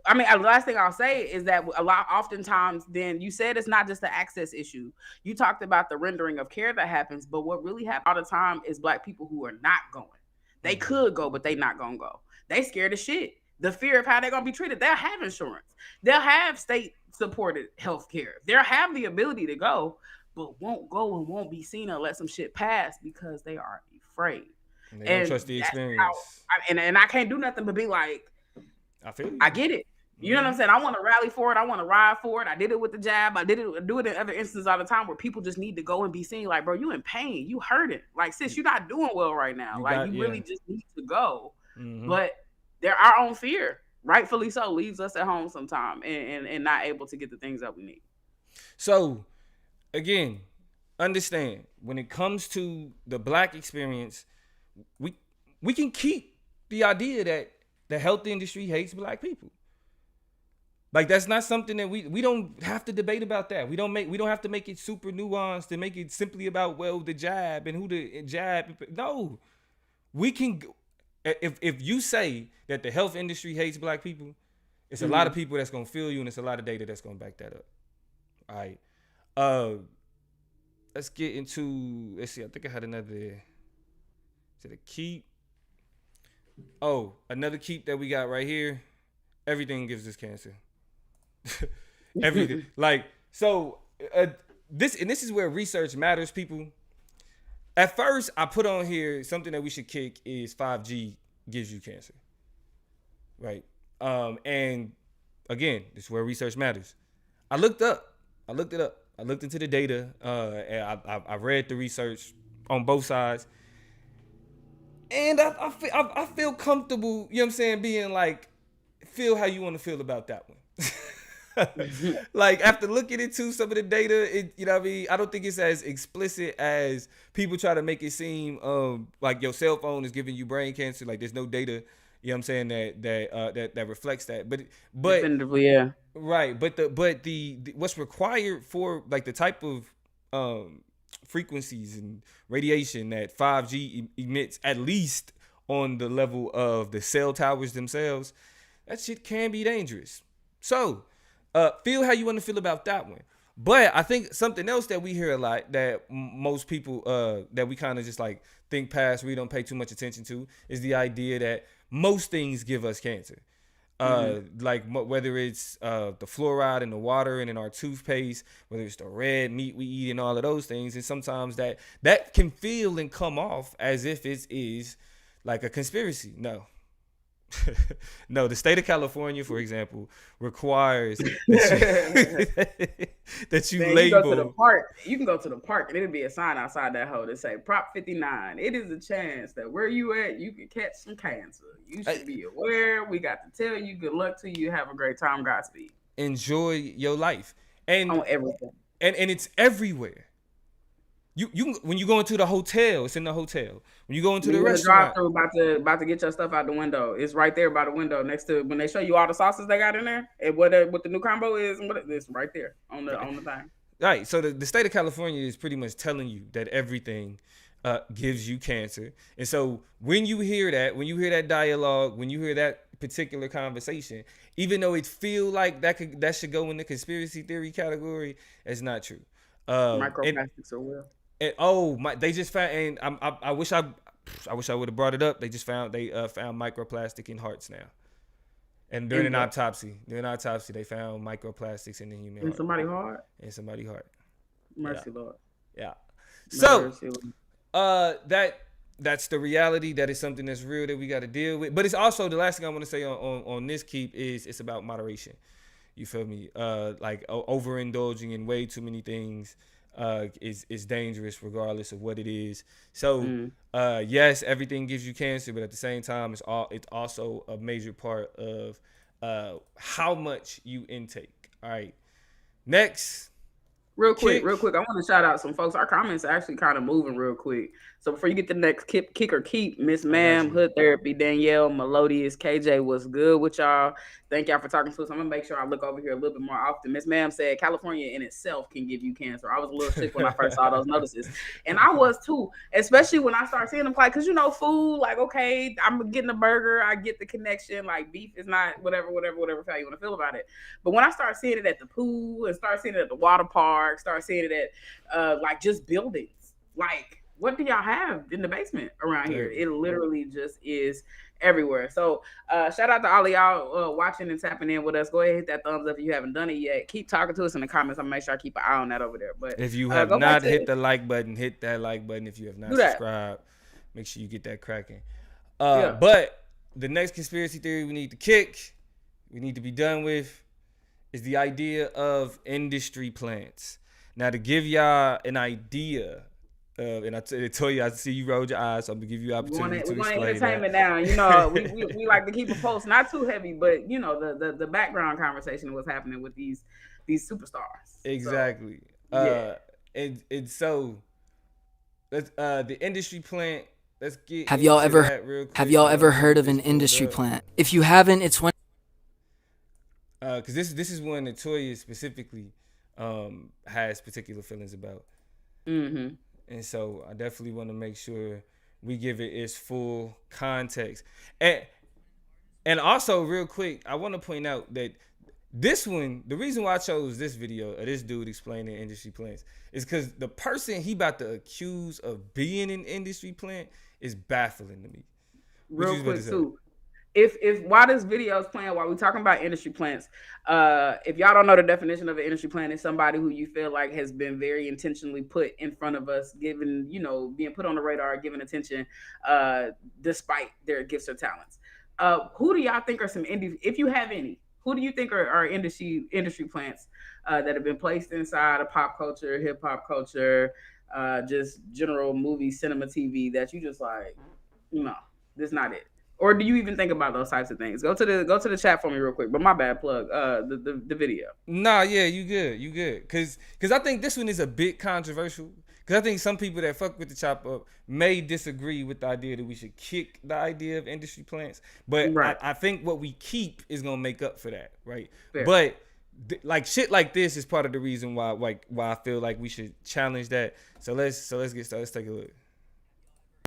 the last thing I'll say is that oftentimes, then you said it's not just the access issue. You talked about the rendering of care that happens, but what really happens all the time is Black people who are not going. They could go, but they not gonna go. They scared of shit. The fear of how they're gonna be treated. They'll have insurance. They'll have state supported health care. They'll have the ability to go, but won't go and won't be seen or let some shit pass because they are afraid. And they don't trust the experience. And I can't do nothing but be like, I feel you. I get it. You know what I'm saying? I want to rally for it. I want to ride for it. I did it with the jab. I do it in other instances all the time where people just need to go and be seen. Like, bro, you in pain. You hurting. Like, sis, you're not doing well right now. You really just need to go. But our own fear, rightfully so, leaves us at home sometime and not able to get the things that we need. So, again, understand, when it comes to the Black experience, we can keep the idea that the health industry hates Black people. Like, that's not something that we don't have to debate about that. We don't have to make it super nuanced and make it simply about, well, the jab and who the jab. No, we can. If you say that the health industry hates Black people, it's a lot of people that's gonna feel you, and it's a lot of data that's gonna back that up. All right. Let's get into. Let's see. I think I had another. Is it a keep? Oh, another keep that we got right here. Everything gives us cancer. Everything. Like, so this is where research matters, people. At first, I put on here something that we should kick is 5G gives you cancer. Right. And again, this is where research matters. I looked it up. I looked into the data. And I read the research on both sides. And I feel comfortable, you know what I'm saying, being like, feel how you want to feel about that one. Like, after looking into some of the data, you know what I mean? I don't think it's as explicit as people try to make it seem. Like your cell phone is giving you brain cancer. Like, there's no data, you know what I'm saying, that reflects that. But definitively, yeah. Right. But the what's required for like the type of frequencies and radiation that 5G emits, at least on the level of the cell towers themselves, that shit can be dangerous. So, feel how you want to feel about that one. But I think something else that we hear a lot that most people, that we kind of just like think past, we don't pay too much attention to, is the idea that most things give us cancer. Like whether it's the fluoride in the water and in our toothpaste, whether it's the red meat we eat and all of those things. And sometimes that can feel and come off as if it is like a conspiracy. No. No, the state of California, for example, requires that you Man, label. You go to the park. You can go to the park and it'll be a sign outside that hole that say Prop 59. It is a chance that where you at, you can catch some cancer. You should be aware. We got to tell you. Good luck to you. Have a great time. Godspeed. Enjoy your life, and on everything, and it's everywhere. You when you go into the hotel, it's in the hotel. When you go into the restaurant, drive-through, about to get your stuff out the window. It's right there by the window next to when they show you all the sauces they got in there and what the new combo is. And what it's right there on the thing. Right. So the state of California is pretty much telling you that everything gives you cancer. And so when you hear that dialogue, when you hear that particular conversation, even though it feel like that should go in the conspiracy theory category, it's not true. Microplastics are real. And they just found, and I wish I would have brought it up. They just found microplastic in hearts now, and during an autopsy, they found microplastics in the human heart. In somebody's heart. In somebody's heart. Mercy, Lord. Yeah. So, that's the reality. That is something that's real that we got to deal with. But it's also, the last thing I want to say on this keep is it's about moderation. You feel me? Like overindulging in way too many things is dangerous regardless of what it is. So yes, everything gives you cancer, but at the same time, it's also a major part of how much you intake. All right. Next. Real quick, I want to shout out some folks. Our comments are actually kind of moving real quick. So before you get the next kick or keep, Miss Ma'am, Hood Therapy, Danielle, Melodious, KJ, what's good with y'all? Thank y'all for talking to us. I'm going to make sure I look over here a little bit more often. Miss Ma'am said California in itself can give you cancer. I was a little sick when I first saw those notices. And I was too, especially when I started seeing them, like, because, food, like, okay, I'm getting a burger. I get the connection. Like, beef is not whatever how you want to feel about it. But when I started seeing it at the pool and start seeing it at the water park, start seeing it at, like, just buildings, like, what do y'all have in the basement around here? It literally just is everywhere. So shout out to all of y'all watching and tapping in with us. Go ahead and hit that thumbs up if you haven't done it yet. Keep talking to us in the comments. I'm gonna make sure I keep an eye on that over there. But if you have not hit the like button, hit that like button. If you have not subscribed, make sure you get that cracking. But the next conspiracy theory we need to be done with, is the idea of industry plants. Now, to give y'all an idea, and I tell you, I see you rolled your eyes, so I'm gonna give you an opportunity to explain that. Entertainment now. We like to keep a pulse, not too heavy, but the background conversation of what's happening with these superstars. Exactly. So, and so the industry plant. Let's get. Have y'all ever heard of an industry plant? If you haven't, it's one. Because this is one that Toya specifically has particular feelings about. Mm-hmm. And so I definitely want to make sure we give it its full context. And also, real quick, I want to point out that this one, the reason why I chose this video of this dude explaining industry plants is because the person he about to accuse of being an industry plant is baffling to me. Real quick, too. If while this video is playing, while we're talking about industry plants, if y'all don't know the definition of an industry plant, it's somebody who you feel like has been very intentionally put in front of us, given, being put on the radar, given attention, despite their gifts or talents. Who do y'all think are some if you have any, who do you think are industry plants that have been placed inside of pop culture, hip hop culture, just general movie, cinema, TV, that you just like, no, this is not it? Or do you even think about those types of things? Go to the chat for me real quick. But my bad, plug the video. Nah, yeah, you good. Cause I think this one is a bit controversial. Cause I think some people that fuck with the chop up may disagree with the idea that we should kick the idea of industry plants. But I think what we keep is gonna make up for that, right? Fair. But like shit like this is part of the reason why I feel like we should challenge that. So let's get started. Let's take a look.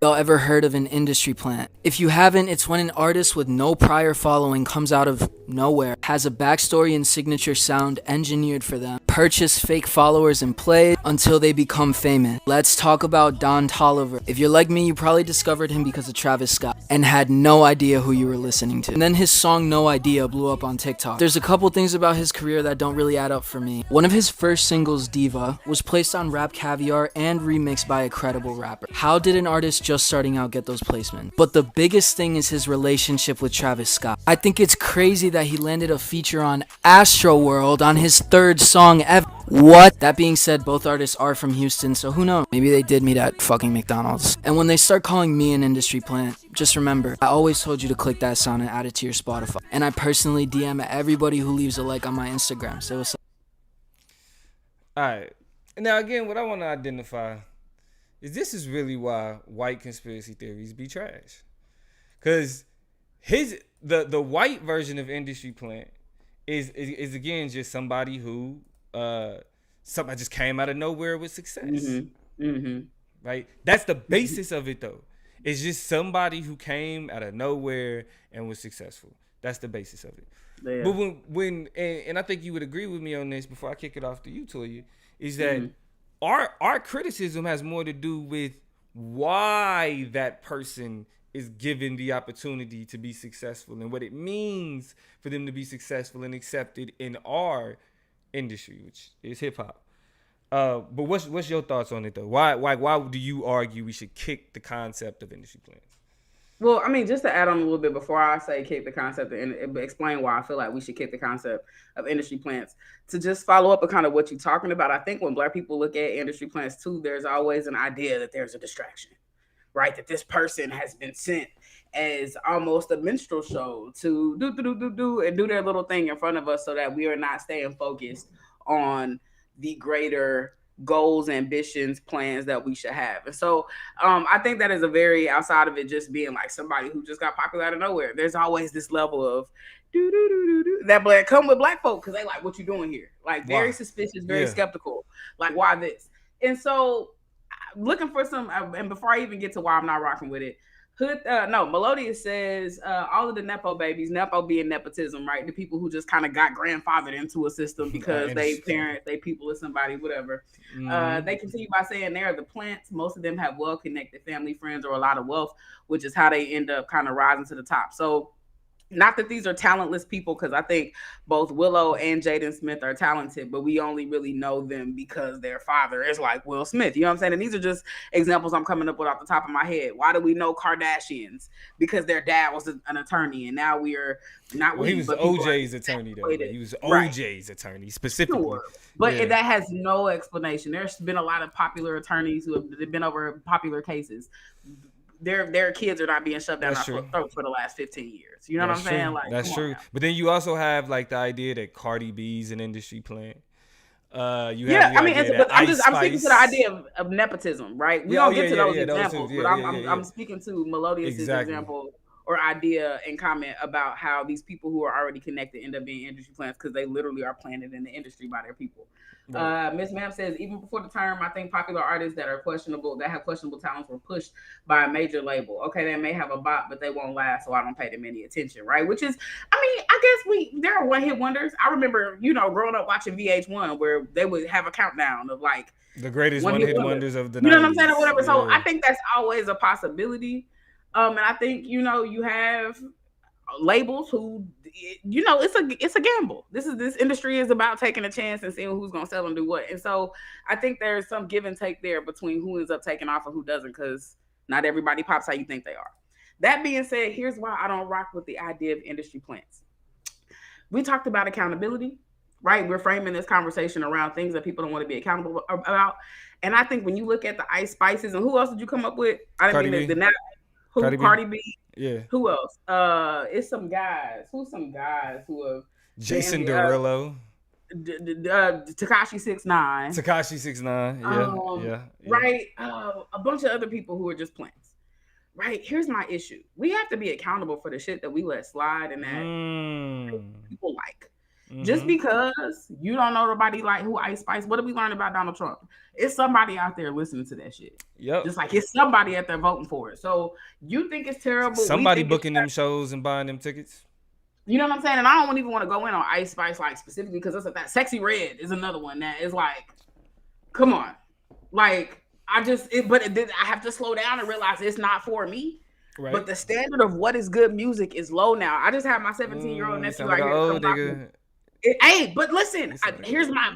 Y'all ever heard of an industry plant? If you haven't, it's when an artist with no prior following comes out of nowhere, has a backstory and signature sound engineered for them purchase fake followers and plays until they become famous. Let's talk about Don Toliver. If you're like me, you probably discovered him because of Travis Scott and had no idea who you were listening to. And then his song No Idea blew up on TikTok. There's a couple things about his career that don't really add up for me. One of his first singles, Diva, was placed on Rap Caviar and remixed by a credible rapper. How did an artist just starting out get those placements? But the biggest thing is his relationship with Travis Scott. I think it's crazy that he landed a feature on Astroworld on his third song ever. What? That being said, both artists are from Houston, so who knows? Maybe they did meet at fucking McDonald's. And when they start calling me an industry plant, just remember, I always told you to click that sound and add it to your Spotify. And I personally DM everybody who leaves a like on my Instagram. So what's up? Alright. Now again, what I want to identify is this is really why white conspiracy theories be trash. Cause the white version of industry plant is again just somebody who somebody just came out of nowhere with success. Right? That's the basis of it though. It's just somebody who came out of nowhere and was successful. That's the basis of it. Yeah. But when I think you would agree with me on this before I kick it off to you, Toya, is that our criticism has more to do with why that person is given the opportunity to be successful and what it means for them to be successful and accepted in our industry, which is hip hop. But what's your thoughts on it though? Why do you argue we should kick the concept of industry plans? Well, I mean, just to add on a little bit before I say kick the concept and explain why I feel like we should kick the concept of industry plants, to just follow up on kind of what you're talking about. I think when Black people look at industry plants too, there's always an idea that there's a distraction, right? That this person has been sent as almost a minstrel show to do and do their little thing in front of us so that we are not staying focused on the greater goals, ambitions, plans that we should have. And so I think that is a very, outside of it just being like somebody who just got popular out of nowhere, there's always this level of that come with Black folk because they like, what you doing here? Like very suspicious, very skeptical. Like, why this? And so looking for some, and before I even get to why I'm not rocking with it, Melodious says all of the Nepo babies, Nepo being nepotism, right? The people who just kind of got grandfathered into a system because they parent, they people or somebody, whatever. They continue by saying they are the plants. Most of them have well-connected family, friends, or a lot of wealth, which is how they end up kind of rising to the top. So not that these are talentless people, because I think both Willow and Jaden Smith are talented, but we only really know them because their father is like Will Smith. You know what I'm saying? And these are just examples I'm coming up with off the top of my head. Why do we know Kardashians? Because their dad was an attorney, and now we are not. Well, he was OJ's attorney, though. He was OJ's attorney specifically. Sure. But that has no explanation. There's been a lot of popular attorneys who have been over popular cases. Their kids are not being shoved down our throats for the last 15 years. You know what I'm saying? Like, that's true. But then you also have like the idea that Cardi B's an industry plant. I'm speaking to the idea of nepotism, right? We don't get to those examples, but I'm speaking to Melodious' example or idea and comment about how these people who are already connected end up being industry plants because they literally are planted in the industry by their people. Right. Miss Ma'am says, even before the term, I think popular artists that have questionable talents were pushed by a major label. Okay, they may have a bop, but they won't last, so I don't pay them any attention, right? Which is, I guess there are one-hit wonders. I remember, growing up watching VH1 where they would have a countdown of like the greatest one-hit wonders of the 90s. You know what I'm saying, or whatever. Yeah. So I think that's always a possibility. And I think, you have labels who, it's a gamble. This industry is about taking a chance and seeing who's going to sell and do what. And so I think there's some give and take there between who ends up taking off and who doesn't, because not everybody pops how you think they are. That being said, here's why I don't rock with the idea of industry plants. We talked about accountability, right? We're framing this conversation around things that people don't want to be accountable about. And I think when you look at the Ice Spices, and who else did you come up with? Cardi B. Yeah. Who else? It's some guys. Who's some guys who have Jason Derulo. Tekashi 6ix9ine. Tekashi 6ix9ine. Yeah. Right. A bunch of other people who are just plants. Right. Here's my issue. We have to be accountable for the shit that we let slide and that people like. Mm-hmm. Just because you don't know nobody like who Ice Spice, what did we learn about Donald Trump? It's somebody out there listening to that shit. Yep. Just like it's somebody out there voting for it. So you think it's terrible. Somebody booking them shows and buying them tickets. You know what I'm saying? And I don't even want to go in on Ice Spice like specifically because that's that Sexy Red is another one that is like, come on, like I have to slow down and realize it's not for me. Right. But the standard of what is good music is low now. I just have my 17-year-old nephew right here. Old nigga. Hey, but listen, here's my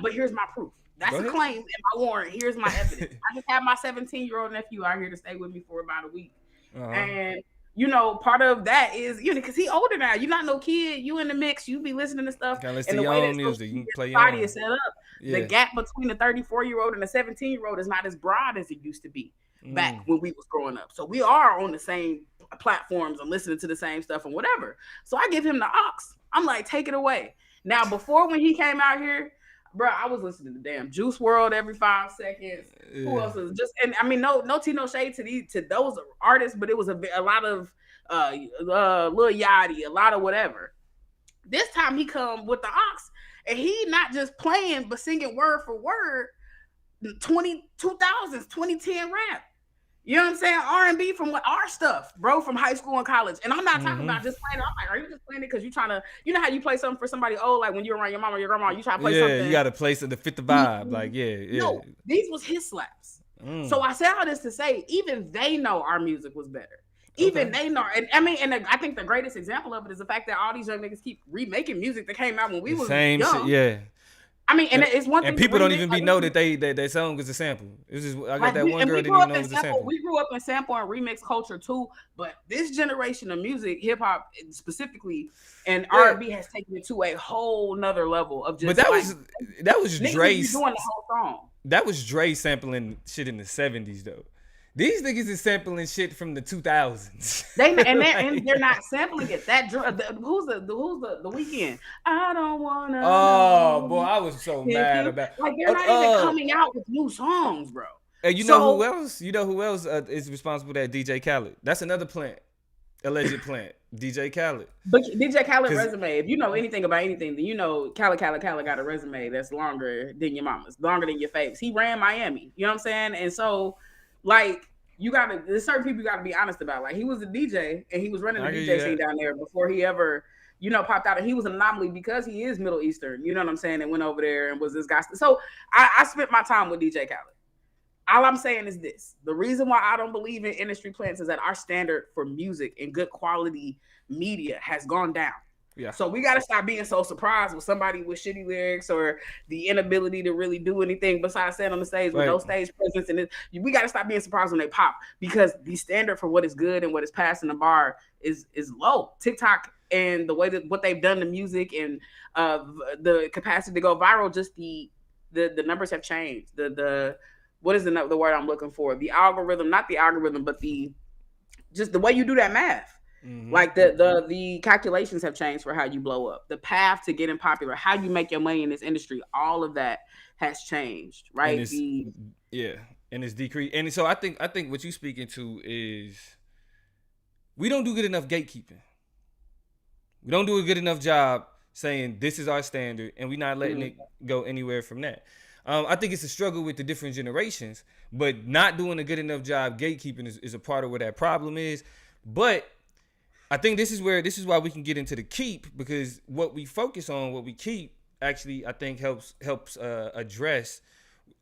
proof. That's a claim in my warrant. Here's my evidence. I just have my 17-year-old nephew out here to stay with me for about a week, and. You know, part of that is, you know, because he older now. You're not no kid. You in the mix. You be listening to stuff. And the way that music. You can play your body is set up. Yeah. The gap between the 34-year-old and the 17-year-old is not as broad as it used to be back when we was growing up. So we are on the same platforms and listening to the same stuff and whatever. So I give him the aux. I'm like, take it away. Now, before when he came out here, bro, I was listening to damn Juice WRLD every 5 seconds. Yeah. Who else was just? And I mean, no shade to those artists, but it was a lot of Lil Yachty, a lot of whatever. This time he come with the aux, and he not just playing but singing word for word, 2000s, 2010 rap. You know what I'm saying? R&B from our stuff, bro, from high school and college. And I'm not talking about just playing it. I'm like, are you just playing it because you're trying to, you know how you play something for somebody old, like when you're around your mom or your grandma, you try to play something. Yeah, you got to play something to fit the vibe. Like, No, these was his slaps. So I say all this to say, even they know our music was better. Even they know. And I mean, I think the greatest example of it is the fact that all these young niggas keep remaking music that came out when we was young. Shit, yeah. I mean, and it's one thing. And people don't even know that that song was a sample. It's just I got that one girl that didn't even know it was a sample. We grew up in sample and remix culture too, but this generation of music, hip hop specifically, and R&B has taken it to a whole nother level of just. But that was Dre doing the whole song. That was Dre sampling shit in the 70s though. These niggas is sampling shit from the 2000s. And they're not sampling it. Who's the Weeknd? I don't wanna. Oh boy, I was so mad about. Like they're not even coming out with new songs, bro. And you know who else? You know who else is responsible? That DJ Khaled. That's another plant, alleged plant. DJ Khaled. But DJ Khaled resume. If you know anything about anything, then you know Khaled got a resume that's longer than your mama's, longer than your faves. He ran Miami. You know what I'm saying? And so. Like there's certain people you gotta be honest about. Like he was a DJ and he was running the DJ scene down there before he ever, popped out. And he was an anomaly because he is Middle Eastern. You know what I'm saying? And went over there and was this guy. So I spent my time with DJ Khaled. All I'm saying is this: the reason why I don't believe in industry plants is that our standard for music and good quality media has gone down. Yeah. So we got to stop being so surprised with somebody with shitty lyrics or the inability to really do anything besides stand on the stage with no stage presence. And we got to stop being surprised when they pop because the standard for what is good and what is passing the bar is low. TikTok and the way that what they've done to music and the capacity to go viral, just the numbers have changed. What is the word I'm looking for? The algorithm, not the algorithm, but just the way you do that math. Mm-hmm. Like the calculations have changed for how you blow up, the path to getting popular, how you make your money in this industry, all of that has changed, right? And it's decreased. And so I think what you're speaking to is we don't do good enough gatekeeping. We don't do a good enough job saying this is our standard, and we're not letting it go anywhere from that. I think it's a struggle with the different generations, but not doing a good enough job gatekeeping is a part of where that problem is. But I think this is why we can get into the keep, because what we focus on, what we keep, actually I think helps address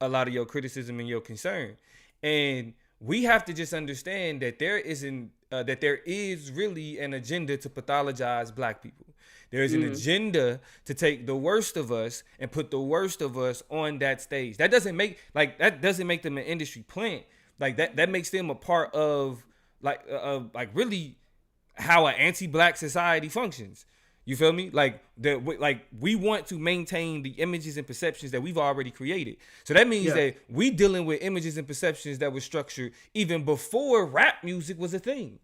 a lot of your criticism and your concern. And we have to just understand that there is really an agenda to pathologize Black people. There is an agenda to take the worst of us and put the worst of us on that stage. That doesn't make them an industry plant. Like that makes them a part of really how an anti-Black society functions. You feel me? Like we want to maintain the images and perceptions that we've already created. So that means that we dealing with images and perceptions that were structured even before rap music was a thing.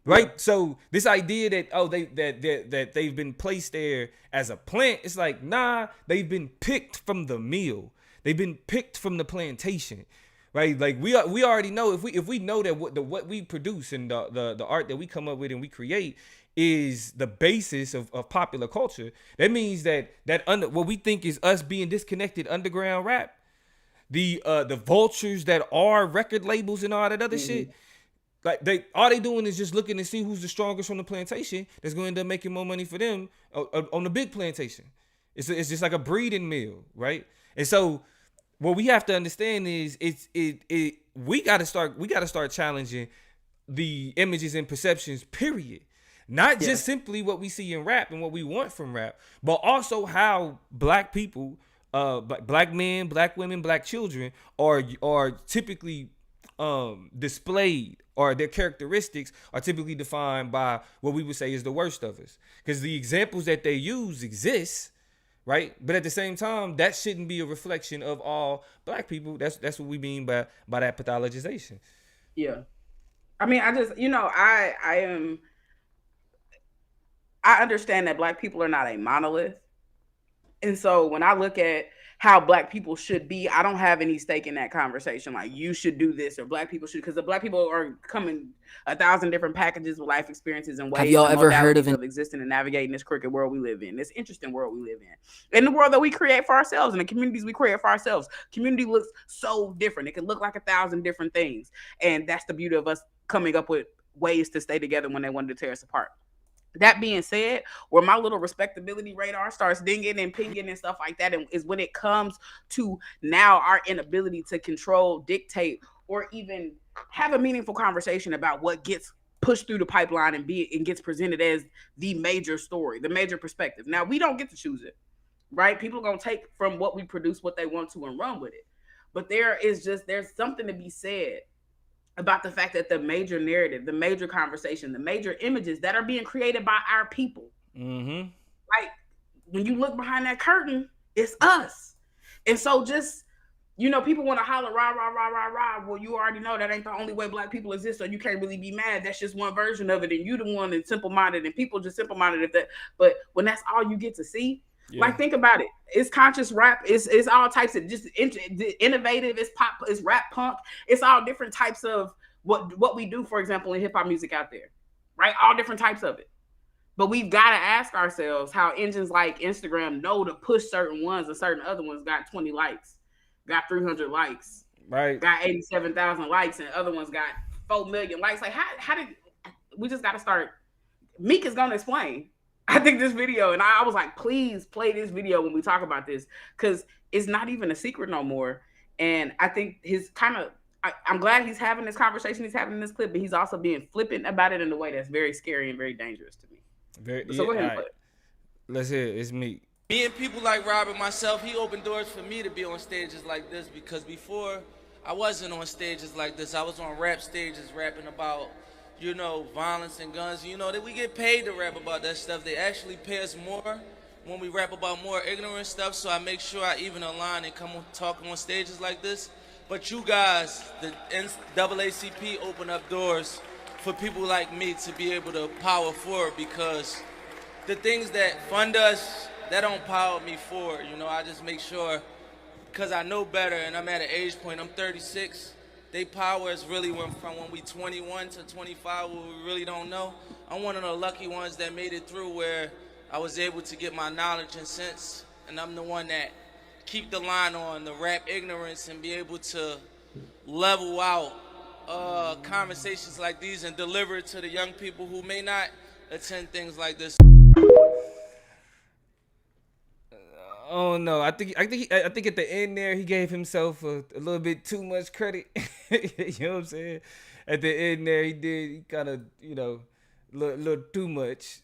Right? Yeah. So this idea that they've been placed there as a plant, it's like, nah, they've been picked from the meal. They've been picked from the plantation. Right, like we already know if we know that what we produce and the art that we come up with and we create is the basis of popular culture. That means that what we think is us being disconnected underground rap, the vultures that are record labels and all that other shit, Like all they doing is just looking to see who's the strongest from the plantation that's going to end up making more money for them on the big plantation. It's just like a breeding meal, right? And so what we have to understand is we got to start challenging the images and perceptions, period. Not just simply what we see in rap and what we want from rap, but also how black people, black men, black women, black children are typically displayed, or their characteristics are typically defined by what we would say is the worst of us. Because the examples that they use exist, right? But at the same time, that shouldn't be a reflection of all black people. That's what we mean by that pathologization. Yeah. I mean, I just, I understand that black people are not a monolith. And so when I look at how black people should be, I don't have any stake in that conversation. Like, you should do this, or black people should, because the black people are coming 1,000 different packages with life experiences and ways. Have y'all ever heard of existing and navigating this crooked world we live in, this interesting world we live in the world that we create for ourselves, and the communities we create for ourselves? Community looks so different. It can look like 1,000 different things, and that's the beauty of us coming up with ways to stay together when they wanted to tear us apart. That being said, where my little respectability radar starts dinging and pinging and stuff like that, is when it comes to now our inability to control, dictate, or even have a meaningful conversation about what gets pushed through the pipeline and gets presented as the major story, the major perspective. Now, we don't get to choose it, right? People are going to take from what we produce what they want to and run with it. But there's something to be said about the fact that the major narrative, the major conversation, the major images that are being created by our people. Mm-hmm. Like, when you look behind that curtain, it's us. And so just, people want to holler, rah, rah, rah, rah, rah. Well, you already know that ain't the only way black people exist, so you can't really be mad. That's just one version of it, and you the one that's simple-minded, and people just simple-minded. But when that's all you get to see, like, think about it. It's conscious rap. It's all types of just innovative. It's pop. It's rap punk. It's all different types of what we do, for example, in hip hop music out there, right? All different types of it. But we've got to ask ourselves how engines like Instagram know to push certain ones, and certain other ones got 20 likes, got 300 likes, right? Got 87,000 likes, and other ones got 4 million likes. Like, how did we just got to start? Meek is gonna explain. I think this video, and I was like, please play this video when we talk about this, because it's not even a secret no more. And I think I'm glad he's having this conversation, he's having this clip, but he's also being flippant about it in a way that's very scary and very dangerous to me. So go ahead and play it. Let's hear it. It's Meek. Me and people like Rob and myself, he opened doors for me to be on stages like this, because before I wasn't on stages like this. I was on rap stages rapping about, violence and guns. That we get paid to rap about that stuff. They actually pay us more when we rap about more ignorant stuff, so I make sure I even a line and come talking on stages like this. But you guys, the NAACP, open up doors for people like me to be able to power forward, because the things that fund us, that don't power me forward. I just make sure, because I know better and I'm at an age point, I'm 36, they power us really from when we 21 to 25, where we really don't know. I'm one of the lucky ones that made it through, where I was able to get my knowledge and sense, and I'm the one that keep the line on the rap ignorance and be able to level out conversations like these and deliver it to the young people who may not attend things like this. Oh no, I think at the end there he gave himself a little bit too much credit. You know what I'm saying? At the end there he kind of, little too much.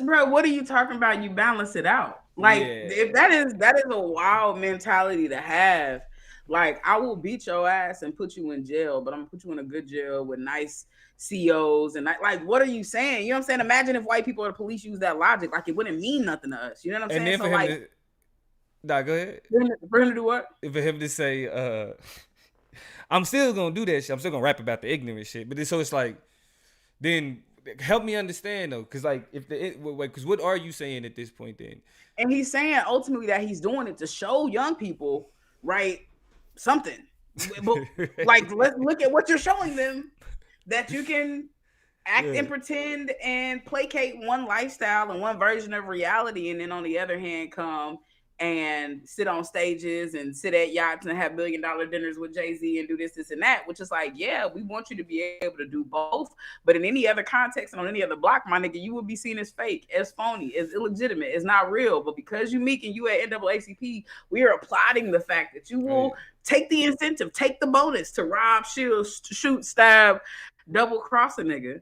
Bro, what are you talking about? You balance it out. Like, if that is a wild mentality to have. Like, I will beat your ass and put you in jail, but I'm gonna put you in a good jail with nice COs and like, what are you saying? You know what I'm saying? Imagine if white people or the police use that logic. Like, it wouldn't mean nothing to us. You know what I'm saying? Go ahead. For him to do what? For him to say, I'm still gonna do that shit. I'm still gonna rap about the ignorant shit. But so it's like, then help me understand though, because like, because what are you saying at this point then? And he's saying ultimately that he's doing it to show young people, right, something. But like, let's look at what you're showing them, that you can act and pretend and placate one lifestyle and one version of reality, and then on the other hand come and sit on stages and sit at yachts and have $1 billion dinners with Jay-Z and do this, and that, which is like, yeah, we want you to be able to do both. But in any other context and on any other block, my nigga, you would be seen as fake, as phony, as illegitimate, as not real. But because you Meek and you at NAACP, we are applauding the fact that you will take the incentive, take the bonus to rob, shoot, stab, double cross a nigga.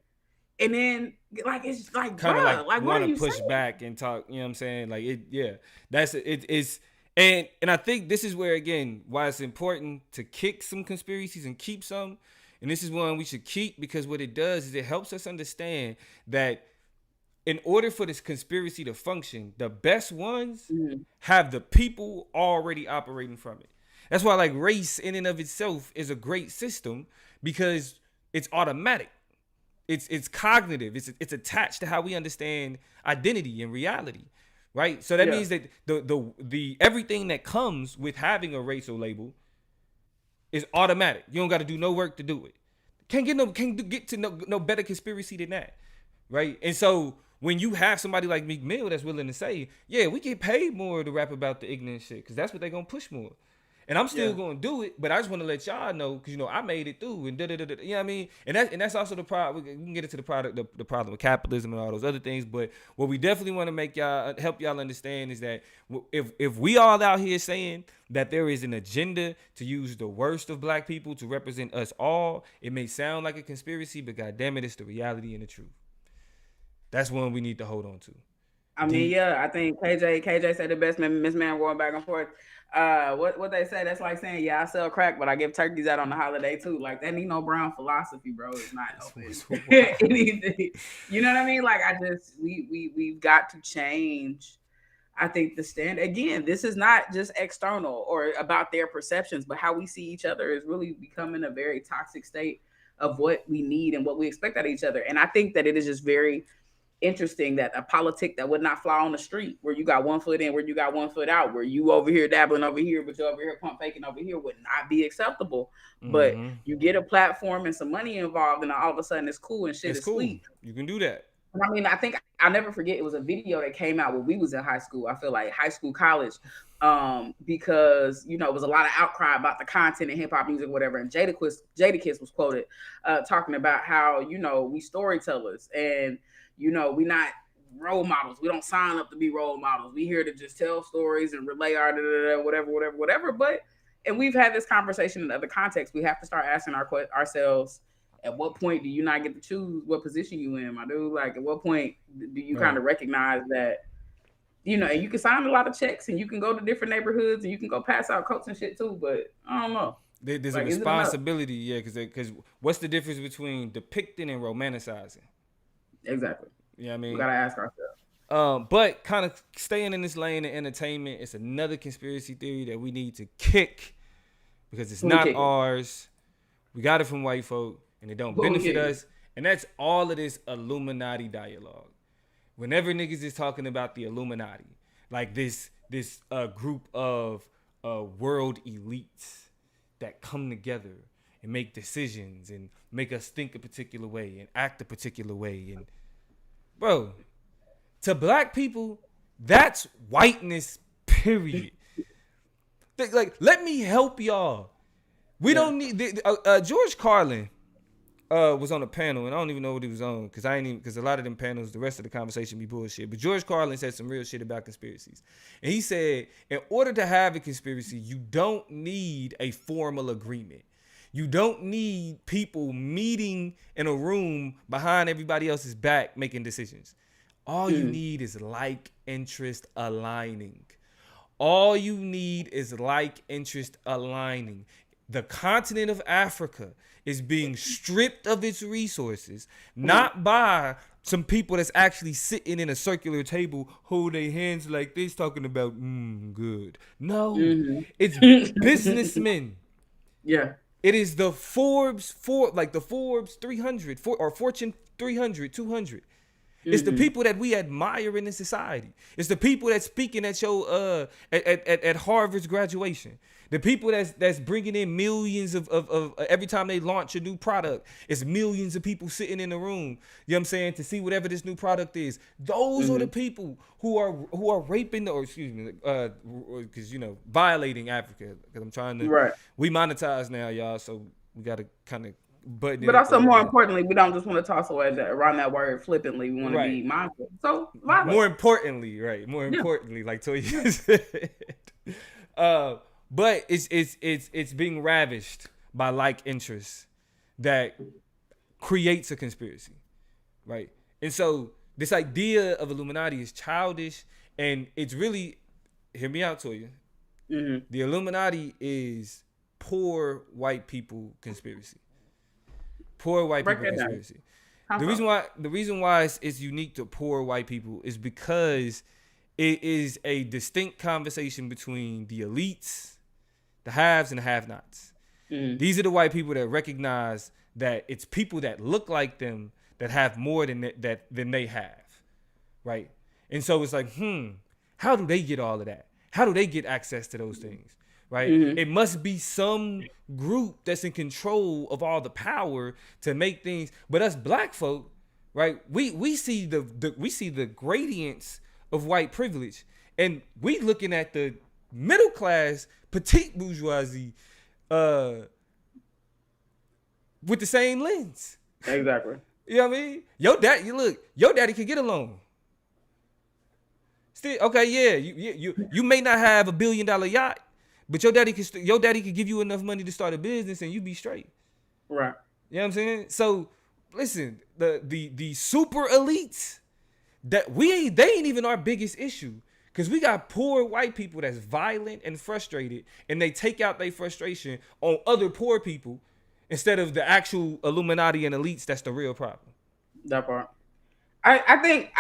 And then, like, it's like, kind of like what want are to you push saying? back and talk. You know what I'm saying? Like it, yeah. That's it. It's and I think this is where again why it's important to kick some conspiracies and keep some. And this is one we should keep because what it does is it helps us understand that in order for this conspiracy to function, the best ones have the people already operating from it. That's why like race in and of itself is a great system because it's automatic. It's cognitive. It's attached to how we understand identity and reality, right? So that means that the everything that comes with having a racial label is automatic. You don't got to do no work to do it. Can't get to no better conspiracy than that, right? And so when you have somebody like Meek Mill that's willing to say, yeah, we get paid more to rap about the ignorant shit because that's what they're gonna push more. And I'm still gonna do it, but I just want to let y'all know because I made it through and you know what I mean. And that's also the problem. We can get into the problem with capitalism and all those other things. But what we definitely want to help y'all understand is that if we all out here saying that there is an agenda to use the worst of black people to represent us all, it may sound like a conspiracy, but goddamn it, it's the reality and the truth. That's one we need to hold on to. I mean, I think KJ said the best. Miss Man going back and forth. What they say, that's like saying, yeah, I sell crack, but I give turkeys out on the holiday too. Like that ain't no Brown philosophy, bro. It's not helping anything. You know what I mean? Like we've got to change. I think the stand again, this is not just external or about their perceptions, but how we see each other is really becoming a very toxic state of what we need and what we expect out of each other. And I think that it is just very interesting that a politic that would not fly on the street, where you got one foot in, where you got one foot out, where you over here dabbling over here, but you're over here pump faking over here, would not be acceptable. But you get a platform and some money involved, and all of a sudden it's cool and shit is cool. Sweet. You can do that. I mean, I think I'll never forget. It was a video that came out when we was in high school. I feel like high school, college, because it was a lot of outcry about the content in hip hop music, whatever. And Jadakiss was quoted talking about how we storytellers and we not role models. We don't sign up to be role models. We here to just tell stories and relay our whatever. But we've had this conversation in other contexts. We have to start asking ourselves. At what point do you not get to choose what position you in, my dude? Like, at what point do you kind of recognize that, and you can sign a lot of checks and you can go to different neighborhoods and you can go pass out coats and shit too, but I don't know. There's a responsibility, because what's the difference between depicting and romanticizing? Exactly. You know what I mean? We got to ask ourselves. But kind of staying in this lane of entertainment, it's another conspiracy theory that we need to kick because it's not ours. We got it from white folk. And it don't benefit us. And that's all of this Illuminati dialogue. Whenever niggas is talking about the Illuminati, like this group of world elites that come together and make decisions and make us think a particular way and act a particular way. And bro, to black people, that's whiteness, period. Like, let me help y'all. We don't need George Carlin was on a panel, and I don't even know what he was on because a lot of them panels, the rest of the conversation be bullshit. But George Carlin said some real shit about conspiracies, and he said, in order to have a conspiracy, you don't need a formal agreement. You don't need people meeting in a room behind everybody else's back making decisions. All you need is interest aligning. All you need is interest aligning. The continent of Africa is being stripped of its resources, not by some people that's actually sitting in a circular table, hold their hands like this, talking about good. No, it's businessmen. Yeah, it is the Forbes 300 or Fortune 300, 200. It's the people that we admire in this society. It's the people that's speaking at your at Harvard's graduation. The people that's bringing in millions of every time they launch a new product. It's millions of people sitting in the room. You know what I'm saying, to see whatever this new product is. Those are the people who are raping because violating Africa. Because I'm trying to we monetize now, y'all. So we got to kind of. But also, more importantly, we don't just want to toss away around that word flippantly. We want to be mindful. So, more importantly, like Toya said. But it's being ravished by like interests that creates a conspiracy, right? And so this idea of Illuminati is childish, and it's really, hear me out, Toya. The Illuminati is poor white people conspiracy. Poor white people conspiracy. The reason why it's unique to poor white people is because it is a distinct conversation between the elites, the haves, and the have-nots. These are the white people that recognize that it's people that look like them that have more than they have, right? And so it's like, how do they get all of that? How do they get access to those things? Right? It must be some group that's in control of all the power to make things. But us black folk, right? We see the gradients of white privilege, and we looking at the middle class, petite bourgeoisie, with the same lens. Exactly. You know what I mean? Your daddy can get a loan. Still, okay, yeah, you may not have $1 billion yacht. But your daddy could give you enough money to start a business and you be straight. Right. You know what I'm saying? So listen, the super elites that they ain't even our biggest issue. Cause we got poor white people that's violent and frustrated, and they take out their frustration on other poor people instead of the actual Illuminati and elites that's the real problem. That part. I think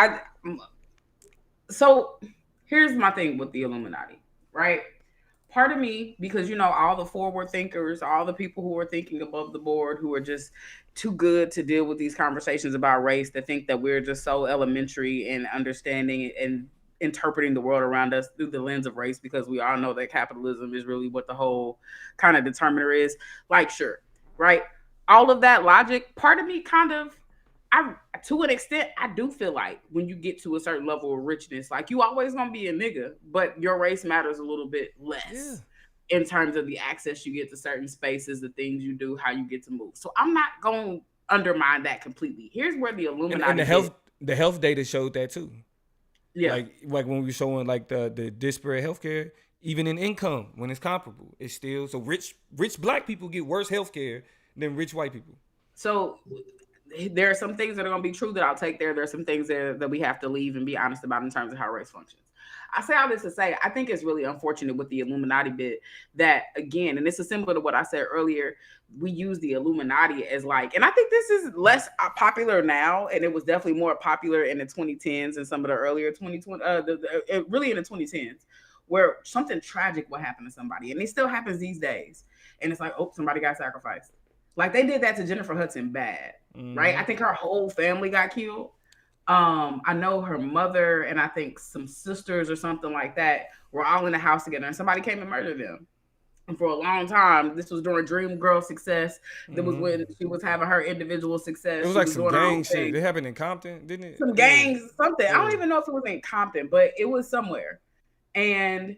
so here's my thing with the Illuminati, right? Part of me, because all the forward thinkers, all the people who are thinking above the board, who are just too good to deal with these conversations about race, that think that we're just so elementary in understanding and interpreting the world around us through the lens of race, because we all know that capitalism is really what the whole kind of determiner is. Like, sure, right? All of that logic, part of me kind of, to an extent, I do feel like when you get to a certain level of richness, like you always gonna be a nigga, but your race matters a little bit less in terms of the access you get to certain spaces, the things you do, how you get to move. So I'm not gonna undermine that completely. Here's where the Illuminati and the health data showed that too. Yeah, like when we were showing like the disparate healthcare, even in income, when it's comparable, it's still so rich black people get worse healthcare than rich white people. So there are some things that are going to be true that I'll take there. There are some things there that we have to leave and be honest about in terms of how race functions. I say all this to say, I think it's really unfortunate with the Illuminati bit that, again, and this is similar to what I said earlier, we use the Illuminati as like, and I think this is less popular now, and it was definitely more popular in the 2010s and some of the earlier 2020, really in the 2010s, where something tragic will happen to somebody, and it still happens these days. And it's like, oh, somebody got sacrificed. Like they did that to Jennifer Hudson bad, right? I think her whole family got killed. I know her mother and I think some sisters or something like that were all in the house together, and somebody came and murdered them. And for a long time, this was during Dream Girl success. That was when she was having her individual success. It was like some gang shit. It happened in Compton, didn't it? Some gangs, something. I don't even know if it was in Compton, but it was somewhere. And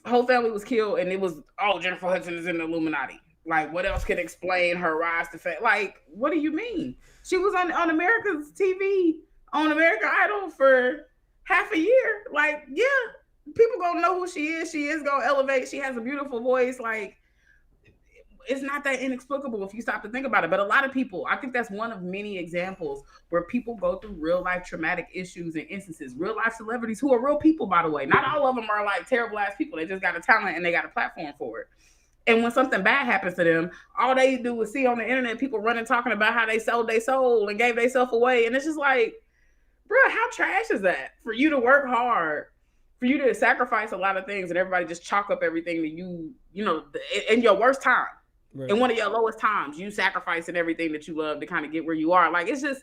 the whole family was killed, and it was, oh, Jennifer Hudson is in the Illuminati. Like, what else could explain her rise to fame? Like, what do you mean? She was on America's TV, on American Idol for half a year. Like, yeah, people gonna know who she is. She is gonna elevate. She has a beautiful voice. Like, it's not that inexplicable if you stop to think about it. But a lot of people, I think that's one of many examples where people go through real life traumatic issues and instances. Real life celebrities who are real people, by the way. Not all of them are like terrible ass people. They just got a talent and they got a platform for it. And when something bad happens to them, all they do is see on the internet people running talking about how they sold their soul and gave themselves away. And it's just like, bro, how trash is that? For you to work hard, for you to sacrifice a lot of things, and everybody just chalk up everything that you know, in your worst time, right. In one of your lowest times, you sacrificing everything that you love to kind of get where you are. Like, it's just,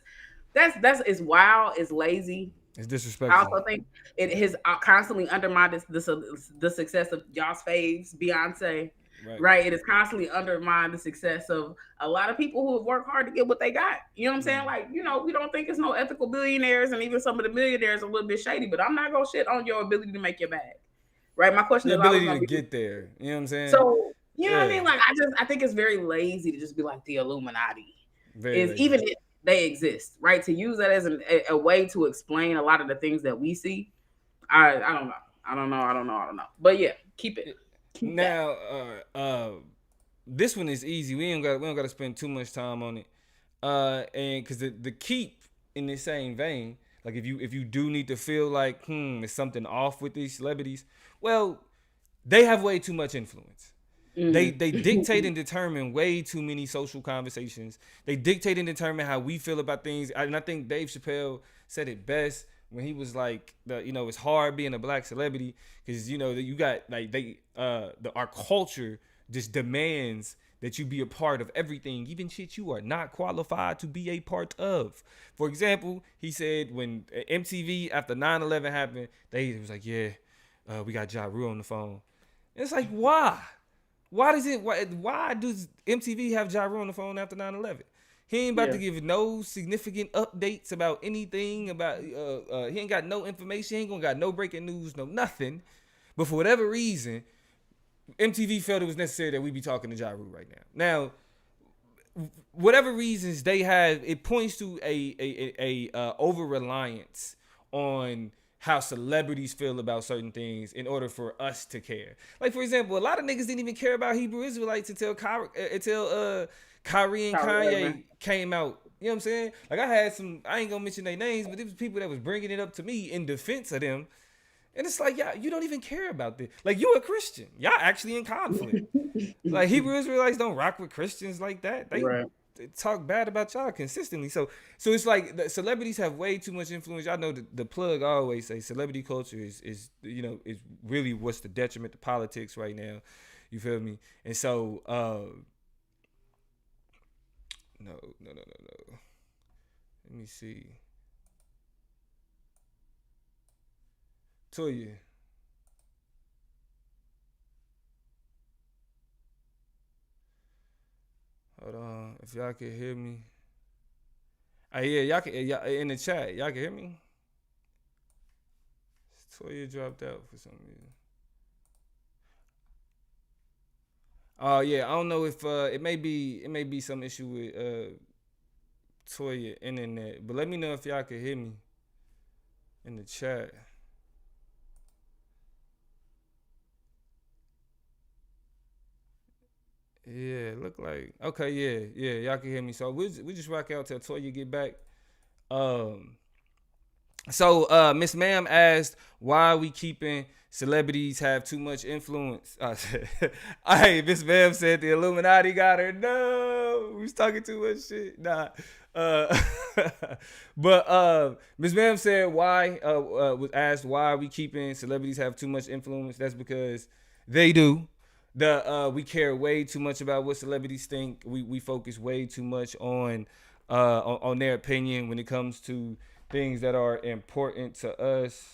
that's it's wild, it's lazy. It's I disrespectful. also think it has constantly undermined the success of y'all's faves, Beyonce. Right. It has constantly undermined the success of a lot of people who have worked hard to get what they got. You know what I'm saying? Like, we don't think it's no ethical billionaires, and even some of the millionaires are a little bit shady, but I'm not gonna shit on your ability to make your bag. Right. My question The is always ability gonna to be, get there. You know what I'm saying? so you know what I mean? Like, I think it's very lazy to just be like the Illuminati. Very lazy. Even if they exist, right? To use that as a way to explain a lot of the things that we see. I don't know. But yeah, keep it. Now, this one is easy. We don't got to spend too much time on it. And because the keep in the same vein, like if you do need to feel like it's something off with these celebrities, well, they have way too much influence. They dictate and determine way too many social conversations. They dictate and determine how we feel about things. And I think Dave Chappelle said it best when he was like, it's hard being a black celebrity because you got like our culture just demands that you be a part of everything, even shit you are not qualified to be a part of. For example, he said when MTV after 9/11 happened, they was like, we got Ja Rule on the phone. And it's like, why? Why does MTV have Ja Rule on the phone after 9/11? He ain't about to give no significant updates about anything. He ain't got no information. He ain't gonna got no breaking news, no nothing. But for whatever reason, MTV felt it was necessary that we be talking to Ja Rule right now. Now, whatever reasons they have, it points to a over reliance on how celebrities feel about certain things in order for us to care. Like, for example, a lot of niggas didn't even care about Hebrew Israelites until Kyrie and Kanye came out. You know what I'm saying? Like, I had some, I ain't gonna mention their names, but it was people that was bringing it up to me in defense of them. And it's like, you don't even care about this. Like, you a Christian. Y'all actually in conflict. Like, Hebrew Israelites don't rock with Christians like that. They talk bad about y'all consistently. So it's like the celebrities have way too much influence. Y'all know the plug always say celebrity culture is really what's the detriment to politics right now. You feel me? And so no. Let me see. Toya. Hold on, if y'all can hear me. Y'all can in the chat. Y'all can hear me. Toya dropped out for some reason. Oh I don't know if it may be some issue with Toya internet, but let me know if y'all can hear me in the chat. Yeah, look like okay. Yeah, y'all can hear me. So we just rock out till Toya get back. So Miss Ma'am asked why we keeping celebrities have too much influence. I said, hey, Miss Ma'am said the Illuminati got her. No, we was talking too much shit. Nah. But Miss Ma'am said why was asked why we keeping celebrities have too much influence. That's because they do. We care way too much about what celebrities think. We focus way too much on their opinion when it comes to things that are important to us.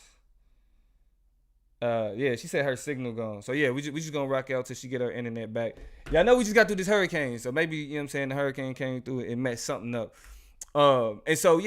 She said her signal gone. So we just gonna rock out till she get her internet back. Y'all know we just got through this hurricane, so maybe you know what I'm saying the hurricane came through it messed something up. And so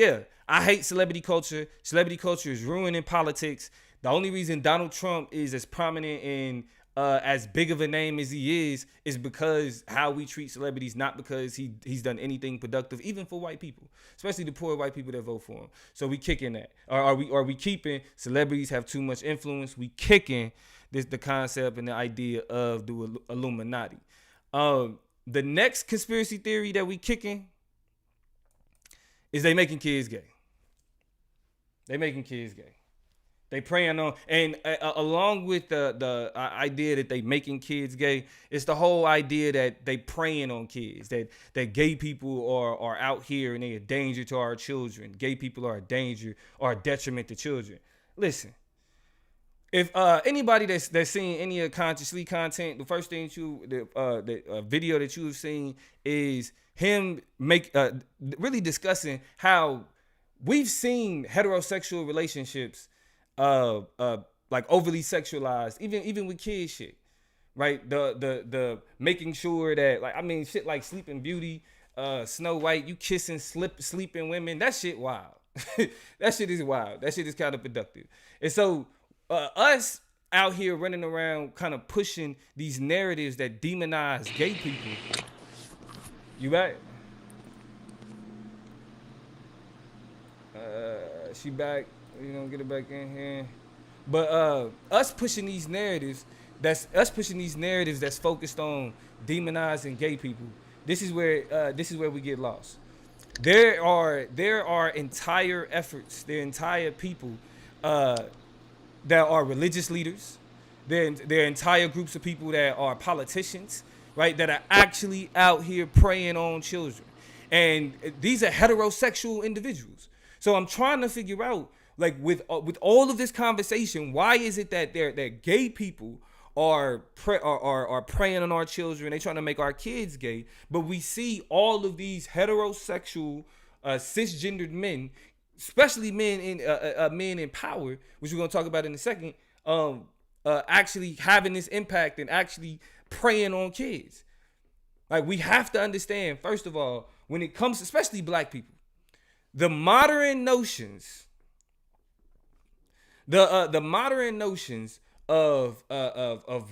I hate celebrity culture. Celebrity culture is ruining politics. The only reason Donald Trump is as prominent and as big of a name as he is because how we treat celebrities, not because he's done anything productive, even for white people, especially the poor white people that vote for him. So we kicking that. Are we keeping celebrities have too much influence? We kicking the concept and the idea of the Illuminati. The next conspiracy theory that we kicking is they making kids gay. They making kids gay. They preying on, and along with the idea that they making kids gay, it's the whole idea that they preying on kids, that gay people are out here and they a danger to our children. Gay people are a danger or a detriment to children. Listen, if anybody that's seeing any of Consciously content, the first thing the video that you have seen is him really discussing how we've seen heterosexual relationships like overly sexualized, even with kids shit. Right? The making sure that, like, I mean, shit like Sleeping Beauty, Snow White, you kissing sleeping women, that shit wild. That shit is wild. That shit is counterproductive. And so us out here running around kind of pushing these narratives that demonize gay people. You back? She back. You know, get her back in here. But us pushing these narratives that's focused on demonizing gay people. This is where we get lost. There are entire efforts, there are entire people that are religious leaders. There are entire groups of people that are politicians, right, that are actually out here preying on children. And these are heterosexual individuals. So I'm trying to figure out, like, with all of this conversation, why is it that gay people are preying on our children? They trying to make our kids gay, but we see all of these heterosexual, cisgendered men, especially men in power, which we're gonna talk about in a second, actually having this impact and actually preying on kids. Like, we have to understand, first of all, when it comes, especially black people, the modern notions of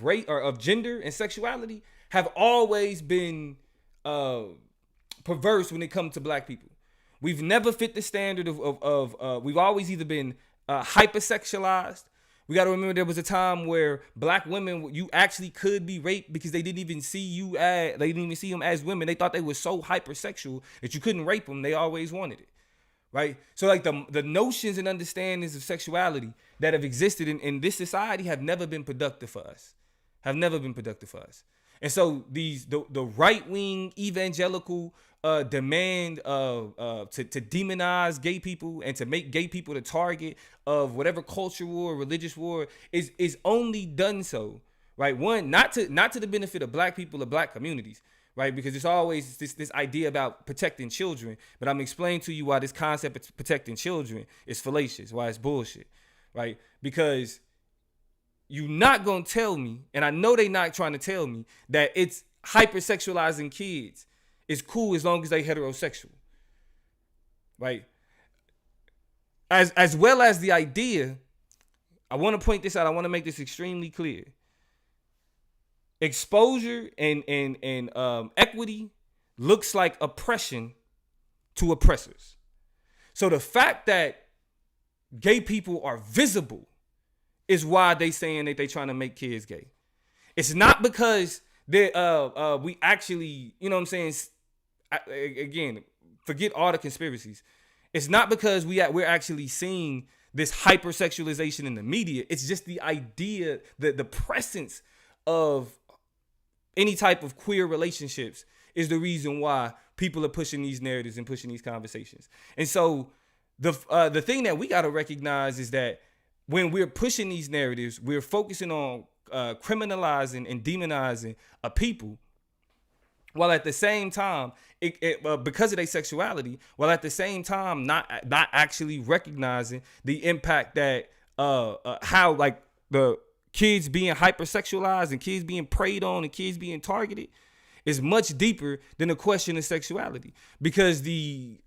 race or of gender and sexuality have always been perverse when it comes to black people. We've never fit the standard of we've always either been hypersexualized. We got to remember there was a time where black women, you actually could be raped because they didn't even see them as women. They thought they were so hypersexual that you couldn't rape them. They always wanted it. Right? So like the notions and understandings of sexuality that have existed in this society have never been productive for us. And so the right-wing evangelical demand to demonize gay people and to make gay people the target of whatever culture war or religious war is only done so, right? One, not to the benefit of black people or black communities, right? Because it's always this idea about protecting children. But I'm explaining to you why this concept of protecting children is fallacious, why it's bullshit, right? Because you're not going to tell me, and I know they're not trying to tell me, that it's hypersexualizing kids is cool as long as they heterosexual, right? As well as the idea, I want to point this out. I want to make this extremely clear. Exposure and equity looks like oppression to oppressors. So the fact that gay people are visible is why they saying that they trying to make kids gay. It's not because they we actually, you know what I'm saying? Again, forget all the conspiracies. It's not because we're actually seeing this hypersexualization in the media. It's just the idea, the presence of any type of queer relationships is the reason why people are pushing these narratives and pushing these conversations. And so the thing that we got to recognize is that when we're pushing these narratives, we're focusing on criminalizing and demonizing a people, while at the same time, because of their sexuality, while at the same time not actually recognizing the impact that how, like, the kids being hypersexualized and kids being preyed on and kids being targeted is much deeper than the question of sexuality. Because the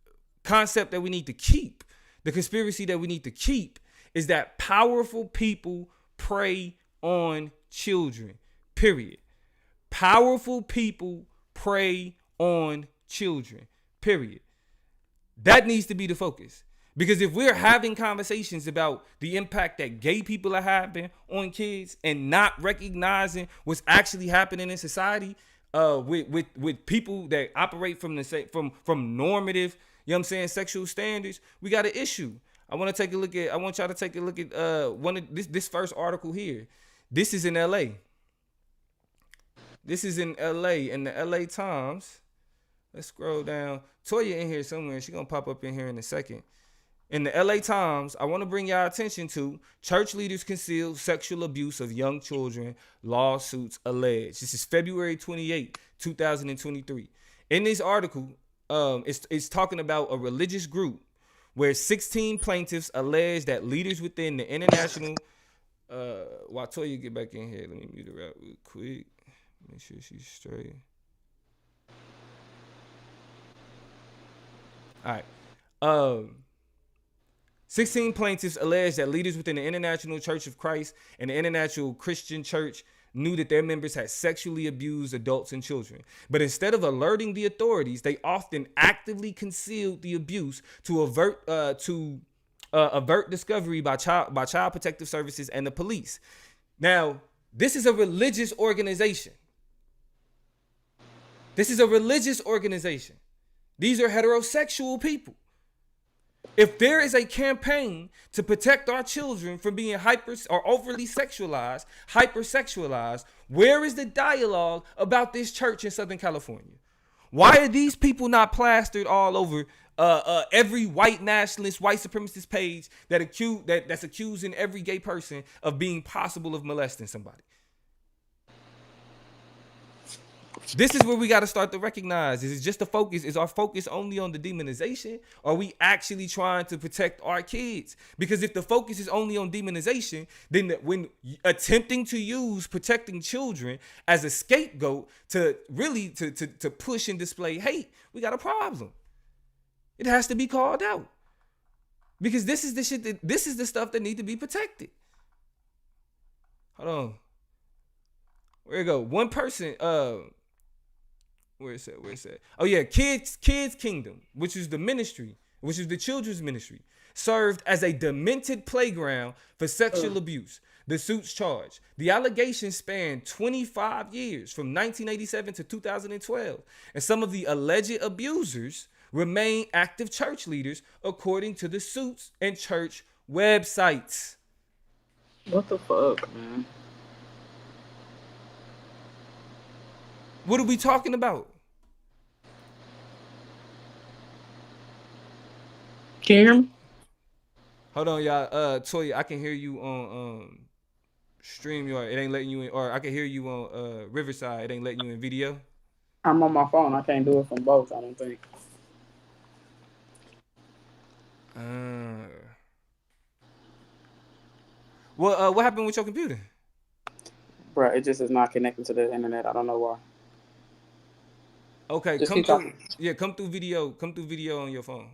concept that we need to keep, the conspiracy that we need to keep, is that powerful people prey on children, period. Powerful people prey on children, period. That needs to be the focus. Because if we're having conversations about the impact that gay people are having on kids and not recognizing what's actually happening in society with people that operate from normative, you know what I'm saying, sexual standards, we got an issue. I want y'all to take a look at one of this first article here. This is in LA. This is in LA, in the LA Times. Let's scroll down. Toya in here somewhere. She's gonna pop up in here in a second. In the LA Times, I want to bring y'all attention to church leaders conceal sexual abuse of young children, lawsuits alleged. This is February 28, 2023. In this article, it's talking about a religious group where 16 plaintiffs allege that leaders within the international while Toya get back in here, let me mute her out real quick. Make sure she's straight. All right. 16 plaintiffs allege that leaders within the International Church of Christ and the International Christian Church knew that their members had sexually abused adults and children. But instead of alerting the authorities, they often actively concealed the abuse to avert discovery by Child Protective Services and the police. Now, this is a religious organization. This is a religious organization. These are heterosexual people. If there is a campaign to protect our children from being overly sexualized, hypersexualized, where is the dialogue about this church in Southern California? Why are these people not plastered all over every white nationalist, white supremacist page that's accusing every gay person of being possible of molesting somebody? This is where we got to start to recognize. Is it just the focus? Is our focus only on the demonization? Or are we actually trying to protect our kids? Because if the focus is only on demonization, then when attempting to use protecting children as a scapegoat to really to push and display hate, we got a problem. It has to be called out. Because this is the stuff that need to be protected. Hold on. Where you go? One person, where is that? Oh yeah, Kids Kingdom, which is the ministry, which is the children's ministry, served as a demented playground for sexual abuse. The suits charged. The allegations spanned 25 years, from 1987 to 2012, and some of the alleged abusers remain active church leaders, according to the suits and church websites. What the fuck, man? What are we talking about? Can you hear me? Hold on, y'all. Toya, I can hear you on StreamYard. It ain't letting you in. Or I can hear you on Riverside. It ain't letting you in video. I'm on my phone. I can't do it from both, I don't think. Well, what happened with your computer? Bro, it just is not connected to the internet. I don't know why. Okay, just come through video. Come through video on your phone.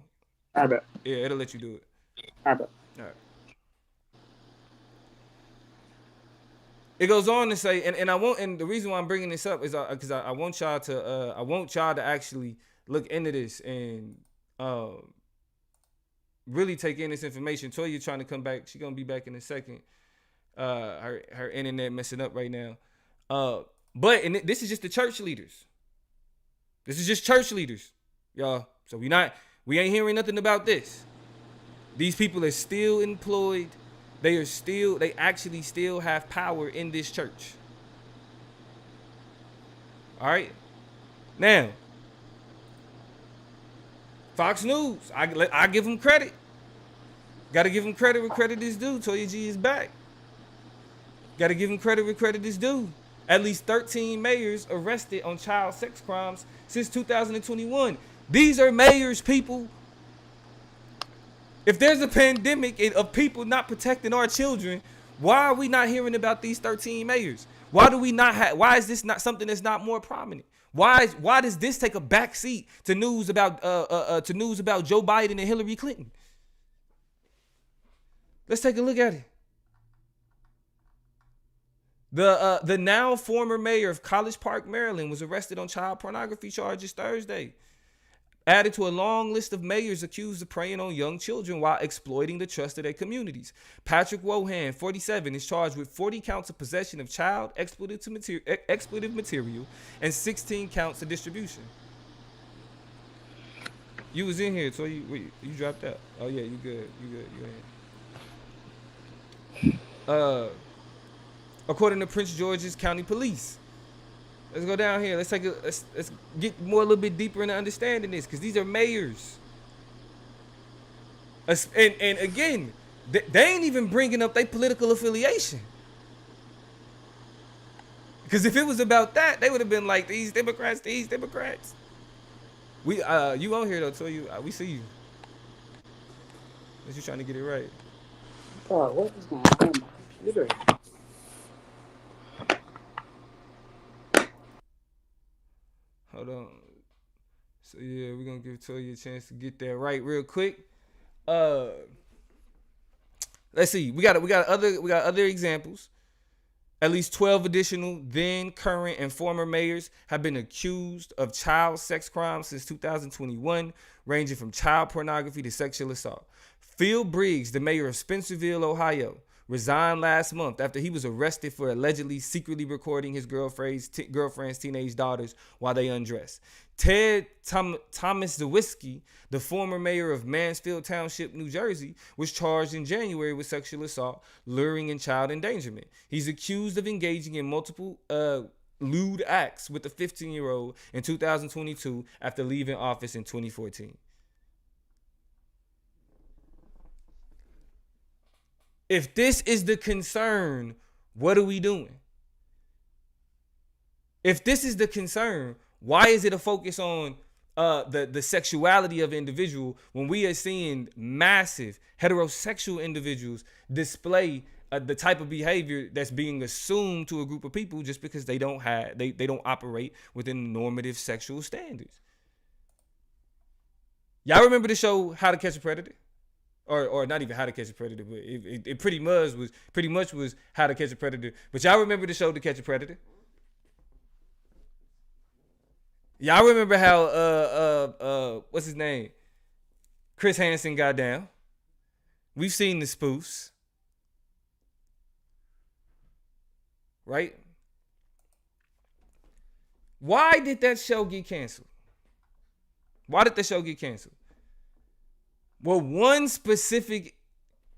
I bet. Yeah, it'll let you do it. I bet. All right. It goes on to say, and the reason why I'm bringing this up is because I want y'all to actually look into this and really take in this information. Toya trying to come back. She's gonna be back in a second. Her internet messing up right now. But this is just the church leaders. This is just church leaders, y'all. So we ain't hearing nothing about this. These people are still employed. They actually still have power in this church. All right. Now, Fox News, I give them credit. Got to give them credit where credit is due. Toya G is back. Got to give them credit where credit is due. At least 13 mayors arrested on child sex crimes since 2021. These are mayors, people. If there's a pandemic of people not protecting our children, why are we not hearing about these 13 mayors? Why is this not something that's not more prominent? Why does this take a back seat to news about Joe Biden and Hillary Clinton? Let's take a look at it. The now former mayor of College Park, Maryland, was arrested on child pornography charges Thursday. Added to a long list of mayors accused of preying on young children while exploiting the trust of their communities. Patrick Wohan, 47, is charged with 40 counts of possession of child expletive material and 16 counts of distribution. You was in here, so you dropped out. Oh yeah, you good. You in. According to Prince George's County Police. Let's go down here. Let's get a little bit deeper into understanding this, because these are mayors. And again, they ain't even bringing up their political affiliation. Because if it was about that, they would have been like, these Democrats. We you on here though, we see you. Unless you trying to get it right. Oh, what is going on with my computer? Hold on. So yeah, we're gonna give Toya a chance to get that right real quick. Let's see. We got other examples. At least 12 additional then, current, and former mayors have been accused of child sex crimes since 2021, ranging from child pornography to sexual assault. Phil Briggs, the mayor of Spencerville, Ohio, resigned last month after he was arrested for allegedly secretly recording his girlfriend's teenage daughters while they undressed. Ted Thomas Zawiski, the former mayor of Mansfield Township, New Jersey, was charged in January with sexual assault, luring, and child endangerment. He's accused of engaging in multiple lewd acts with a 15-year-old in 2022 after leaving office in 2014. If this is the concern, what are we doing? If this is the concern, why is it a focus on the sexuality of an individual when we are seeing massive heterosexual individuals display the type of behavior that's being assumed to a group of people just because they don't operate within normative sexual standards? Y'all remember the show How to Catch a Predator? Or not even How to Catch a Predator, but it pretty much was How to Catch a Predator. But y'all remember the show To Catch a Predator? Y'all remember how what's his name? Chris Hansen got down. We've seen the spoofs. Right? Why did that show get canceled? Why did the show get canceled? Well, one specific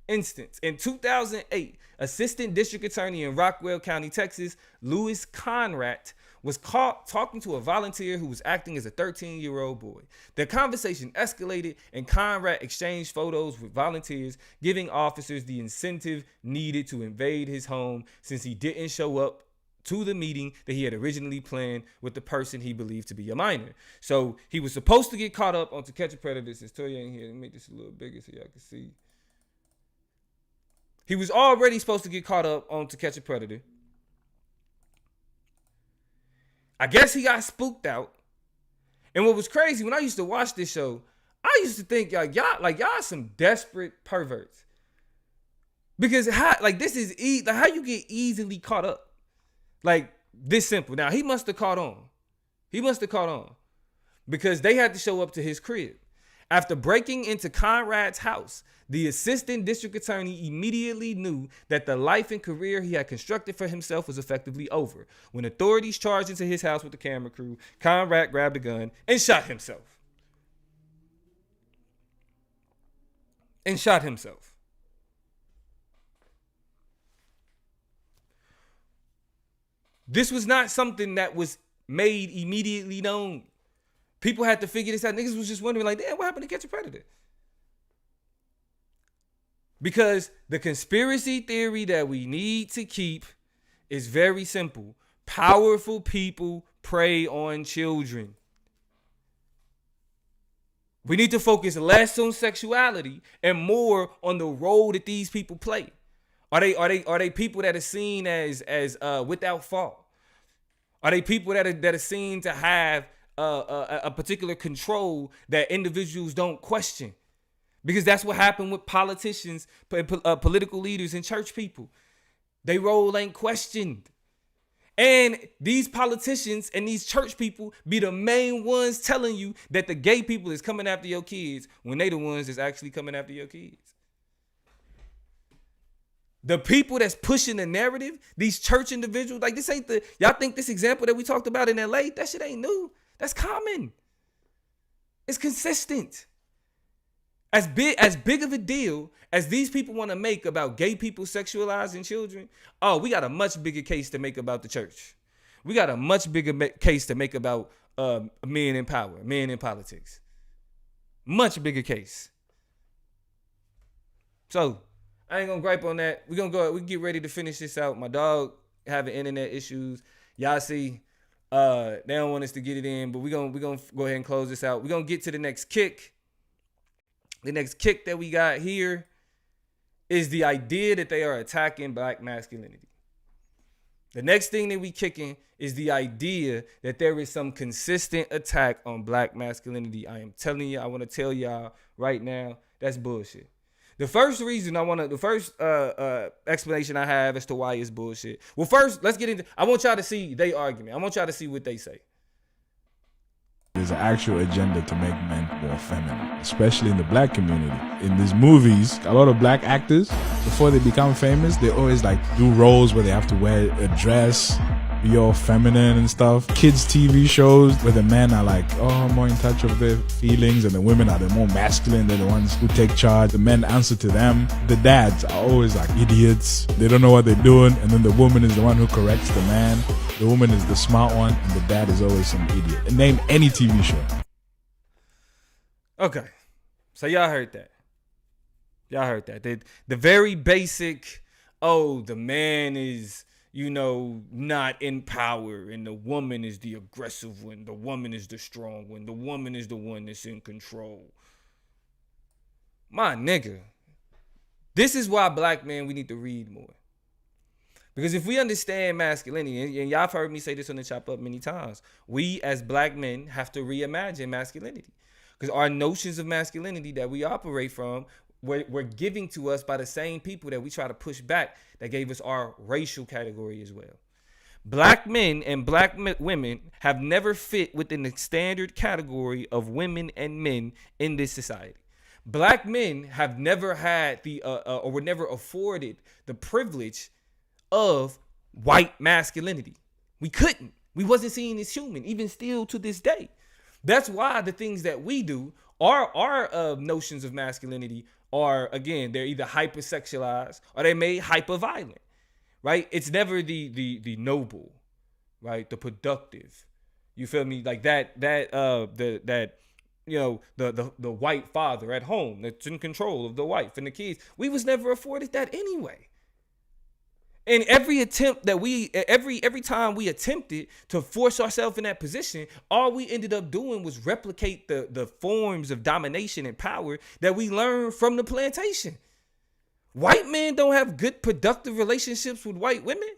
instance. In 2008, Assistant District Attorney in Rockwell County, Texas, Louis Conrad, was caught talking to a volunteer who was acting as a 13-year-old boy. Their conversation escalated, and Conrad exchanged photos with volunteers, giving officers the incentive needed to invade his home since he didn't show up to the meeting that he had originally planned with the person he believed to be a minor. So he was supposed to get caught up on To Catch a Predator. Since Toya ain't here, let me make this a little bigger so y'all can see. He was already supposed to get caught up on To Catch a Predator. I guess he got spooked out. And what was crazy, when I used to watch this show, I used to think y'all some desperate perverts. Because how this is how you get easily caught up. Like this simple. Now he must have caught on. Because they had to show up to his crib. After breaking into Conrad's house, the assistant district attorney immediately knew that the life and career he had constructed for himself was effectively over. When authorities charged into his house with the camera crew, Conrad grabbed a gun and shot himself. This was not something that was made immediately known. People had to figure this out. Niggas was just wondering, like, damn, what happened to Catch a Predator? Because the conspiracy theory that we need to keep is very simple. Powerful people prey on children. We need to focus less on sexuality and more on the role that these people play. Are they people that are seen as without fault? Are they people that are seen to have a particular control that individuals don't question? Because that's what happened with politicians, political leaders, and church people. They role ain't questioned. And these politicians and these church people be the main ones telling you that the gay people is coming after your kids when they the ones that's actually coming after your kids. The people that's pushing the narrative, these church individuals, like this ain't y'all think this example that we talked about in LA, that shit ain't new. That's common. It's consistent. As big of a deal as these people want to make about gay people sexualizing children, we got a much bigger case to make about the church. We got a much bigger case to make about men in power, men in politics. Much bigger case. So I ain't gonna gripe on that. We can get ready to finish this out. My dog having internet issues. Y'all see, they don't want us to get it in, but we're gonna go ahead and close this out. We're gonna get to the next kick. The next kick that we got here is the idea that they are attacking black masculinity. The next thing that we kicking is the idea that there is some consistent attack on black masculinity. I am telling you, I want to tell y'all right now, that's bullshit. The first explanation I have as to why it's bullshit. Well, first, let's get into, I want y'all to see their argument. I want y'all to see what they say. There's an actual agenda to make men more feminine, especially in the black community. In these movies, a lot of black actors, before they become famous, they always like do roles where they have to wear a dress, be all feminine and stuff. Kids TV shows where the men are like, more in touch with their feelings, and the women are the more masculine. They're the ones who take charge. The men answer to them. The dads are always like idiots. They don't know what they're doing, and then the woman is the one who corrects the man. The woman is the smart one, and the dad is always some idiot. And name any TV show. Okay, so y'all heard that. The very basic, the man is, not in power, and the woman is the aggressive one. The woman is the strong one. The woman is the one that's in control. My nigga, this is why black men, we need to read more. Because if we understand masculinity, and y'all have heard me say this on the Chop Up many times, we as black men have to reimagine masculinity. Because our notions of masculinity that we operate from were giving to us by the same people that we try to push back that gave us our racial category as well. Black men and black women have never fit within the standard category of women and men in this society. Black men have never had or were never afforded the privilege of white masculinity. We couldn't. We wasn't seen as human, even still to this day. That's why the things that we do, our notions of masculinity are, again, they're either hypersexualized or they're made hyper-violent, right? It's never the noble, right? The productive. You feel me? Like the white father at home that's in control of the wife and the kids. We was never afforded that anyway. And every attempt that every time we attempted to force ourselves in that position, all we ended up doing was replicate the forms of domination and power that we learned from the plantation. White men don't have good, productive relationships with white women.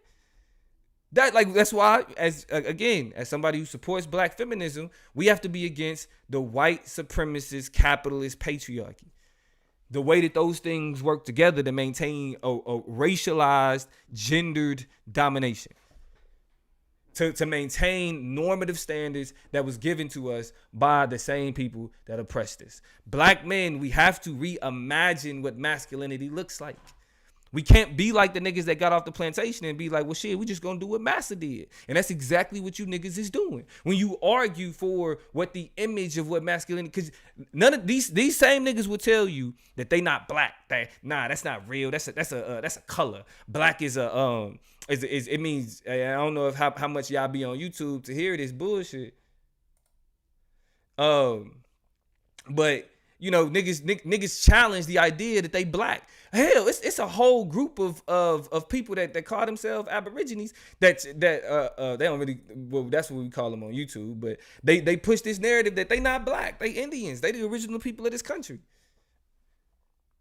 That's why, as somebody who supports black feminism, we have to be against the white supremacist capitalist patriarchy. The way that those things work together to maintain a racialized, gendered domination. To maintain normative standards that was given to us by the same people that oppressed us. Black men, we have to reimagine what masculinity looks like. We can't be like the niggas that got off the plantation and be like, well, shit, we just gonna do what Massa did. And that's exactly what you niggas is doing. When you argue for what the image of what masculinity, because none of these same niggas will tell you that they not black. That's not real. That's a color. Black is it means, I don't know how much y'all be on YouTube to hear this bullshit. But niggas challenge the idea that they black. Hell, it's a whole group of people that call themselves Aborigines that they don't really, well, that's what we call them on YouTube, but they push this narrative that they not black, they Indians, they the original people of this country.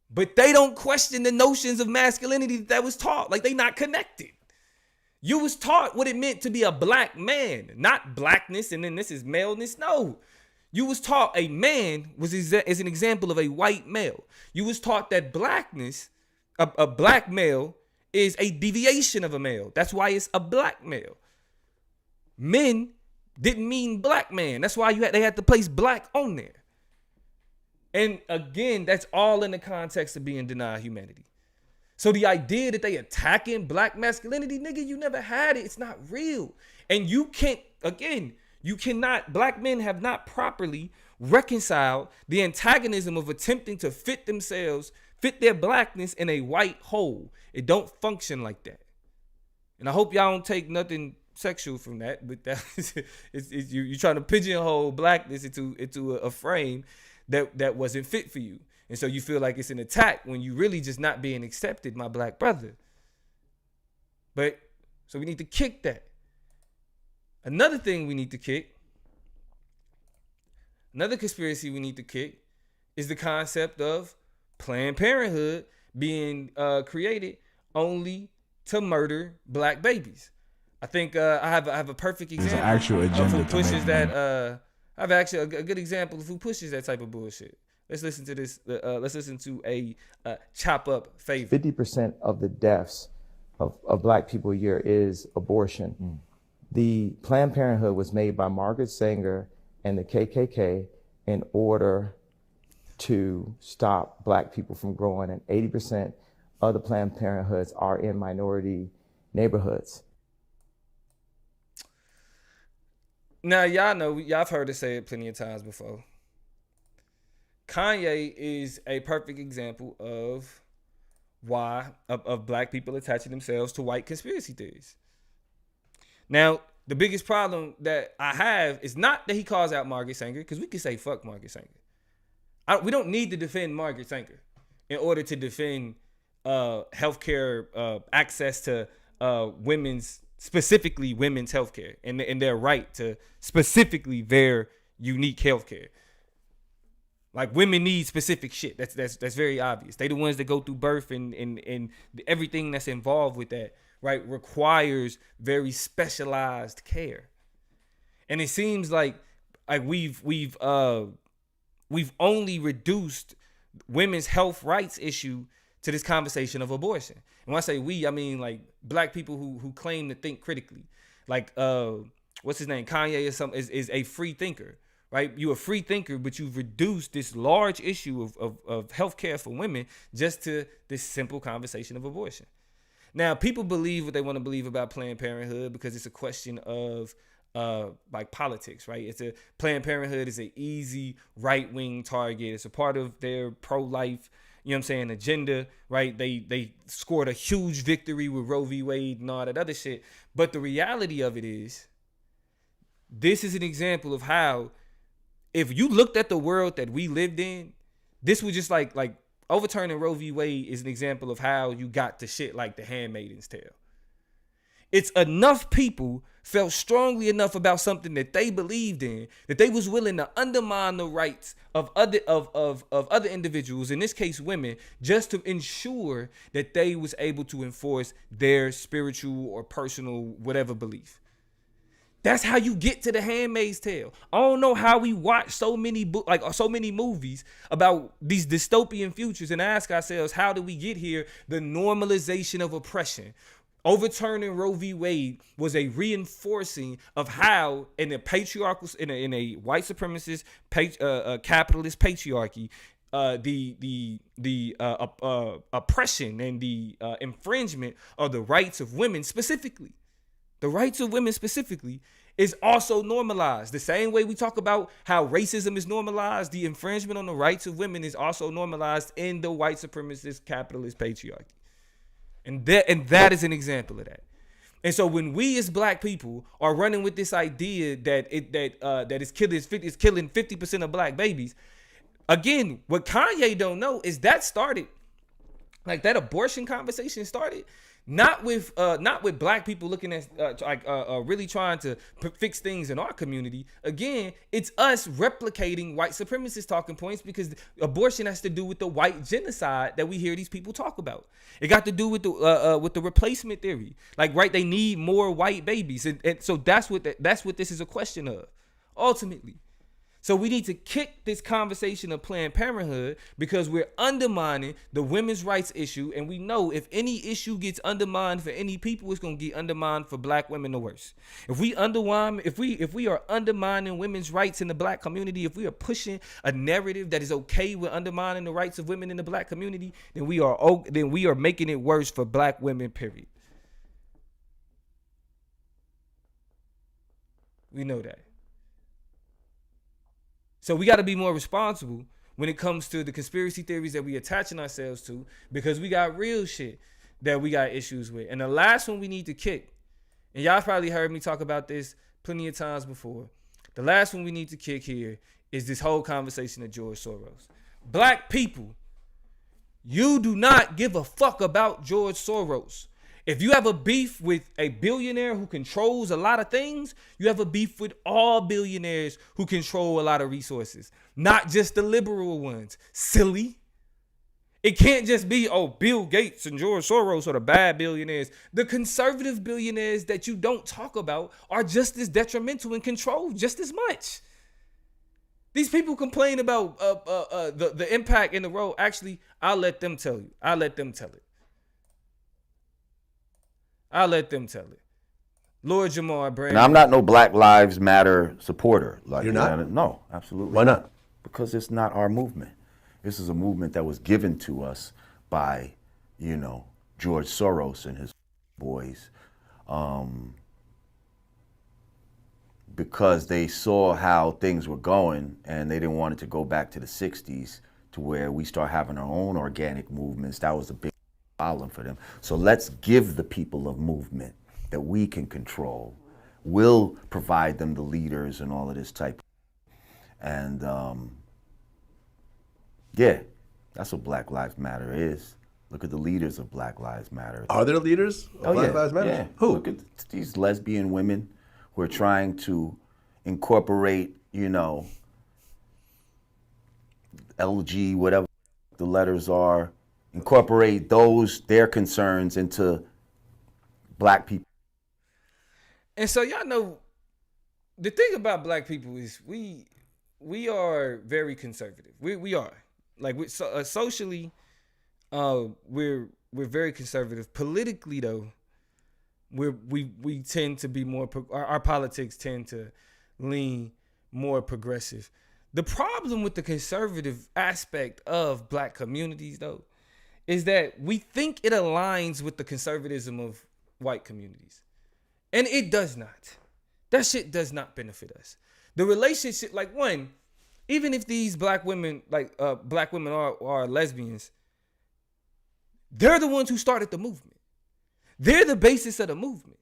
But they don't question the notions of masculinity that was taught. Like, they not connected. You was taught what it meant to be a black man, not blackness and then this is maleness. No. You was taught a man is an example of a white male. You was taught that blackness, a black male, is a deviation of a male. That's why it's a black male. Men didn't mean black man. That's why they had to place black on there. And again, that's all in the context of being denied humanity. So the idea that they attacking black masculinity, nigga, you never had it. It's not real. And you can't, again, black men have not properly reconciled the antagonism of attempting to fit their blackness in a white hole. It don't function like that. And I hope y'all don't take nothing sexual from that, but that is you're trying to pigeonhole blackness into a frame that wasn't fit for you. And so you feel like it's an attack when you really just not being accepted, my black brother. But so we need to kick that. Another thing we need to kick, another conspiracy we need to kick, is the concept of Planned Parenthood being created only to murder black babies. I think I have a perfect example actual agenda of who to pushes make that. I have actually a good example of who pushes that type of bullshit. Let's listen to this. Let's listen to a chop up favor. 50% of the deaths of black people a year is abortion. The Planned Parenthood was made by Margaret Sanger and the KKK in order to stop black people from growing, and 80% of the Planned Parenthoods are in minority neighborhoods. Now, y'all know, y'all have heard us say it plenty of times before. Kanye is a perfect example of why, of black people attaching themselves to white conspiracy theories. Now, the biggest problem that I have is not that he calls out Margaret Sanger, because we can say fuck Margaret Sanger. We don't need to defend Margaret Sanger in order to defend healthcare access to specifically women's healthcare and their right to specifically their unique healthcare. Like, women need specific shit. That's very obvious. They the ones that go through birth and everything that's involved with that, right, requires very specialized care. And it seems like we've only reduced women's health rights issue to this conversation of abortion. And when I say we, I mean like black people who claim to think critically. Like what's his name? Kanye is a free thinker, right? You're a free thinker, but you've reduced this large issue of healthcare for women just to this simple conversation of abortion. Now, people believe what they want to believe about Planned Parenthood because it's a question of like politics, right? Planned Parenthood is an easy right-wing target. It's a part of their pro-life, you know what I'm saying, agenda, right? They scored a huge victory with Roe v. Wade and all that other shit. But the reality of it is, this is an example of how, if you looked at the world that we lived in, this was just like overturning Roe v. Wade is an example of how you got to shit like The Handmaid's Tale. It's enough people felt strongly enough about something that they believed in that they was willing to undermine the rights of other individuals, in this case women, just to ensure that they was able to enforce their spiritual or personal whatever belief. That's how you get to The Handmaid's Tale. I don't know how we watch so many movies about these dystopian futures and ask ourselves, how did we get here? The normalization of oppression. Overturning Roe v. Wade was a reinforcing of how, in a patriarchal, in a white supremacist, capitalist patriarchy, the oppression and the infringement of the rights of women specifically. The rights of women specifically is also normalized. The same way we talk about how racism is normalized, the infringement on the rights of women is also normalized in the white supremacist capitalist patriarchy. And that is an example of that. And so when we as black people are running with this idea that it's killing 50% of black babies, again, what Kanye don't know is that started, like that abortion conversation started not with black people looking at really trying to fix things in our community. Again, it's us replicating white supremacist talking points, because abortion has to do with the white genocide that we hear these people talk about. It got to do with the replacement theory. Like, right, they need more white babies, and so that's what this is a question of, ultimately. So we need to kick this conversation of Planned Parenthood, because we're undermining the women's rights issue. And we know if any issue gets undermined for any people, it's going to get undermined for black women the worst. If we are undermining women's rights in the black community, if we are pushing a narrative that is okay with undermining the rights of women in the black community, then we are making it worse for black women, period. We know that. So we got to be more responsible when it comes to the conspiracy theories that we attaching ourselves to, because we got real shit that we got issues with. And the last one we need to kick, and y'all probably heard me talk about this plenty of times before, the last one we need to kick here is this whole conversation of George Soros. Black people, you do not give a fuck about George Soros. If you have a beef with a billionaire who controls a lot of things, you have a beef with all billionaires who control a lot of resources, not just the liberal ones. Silly. It can't just be, Bill Gates and George Soros are the bad billionaires. The conservative billionaires that you don't talk about are just as detrimental and control just as much. These people complain about the impact in the road. Actually, I'll let them tell you. I'll let them tell it. Lord Jamar Brand. Now, I'm not no Black Lives Matter supporter. Like, you're not? No, absolutely. Why not? Because it's not our movement. This is a movement that was given to us by, George Soros and his boys, because they saw how things were going and they didn't want it to go back to the 60s to where we start having our own organic movements. That was a big problem for them. So let's give the people a movement that we can control. We'll provide them the leaders and all of this type. And yeah, that's what Black Lives Matter is. Look at the leaders of Black Lives Matter. Are there leaders of Black Lives Matter? Yeah. Who? Look at these lesbian women who are trying to incorporate, LG, whatever the letters are, incorporate their concerns into Black people. And so y'all know, the thing about Black people is we are very conservative. We are. Like, socially, we're very conservative. Politically, though, we tend to be more. Our politics tend to lean more progressive. The problem with the conservative aspect of Black communities, though, is that we think it aligns with the conservatism of white communities, and it does not. That shit does not benefit us. The relationship, like, even if these black women are lesbians, they're the ones who started the movement. They're the basis of the movement.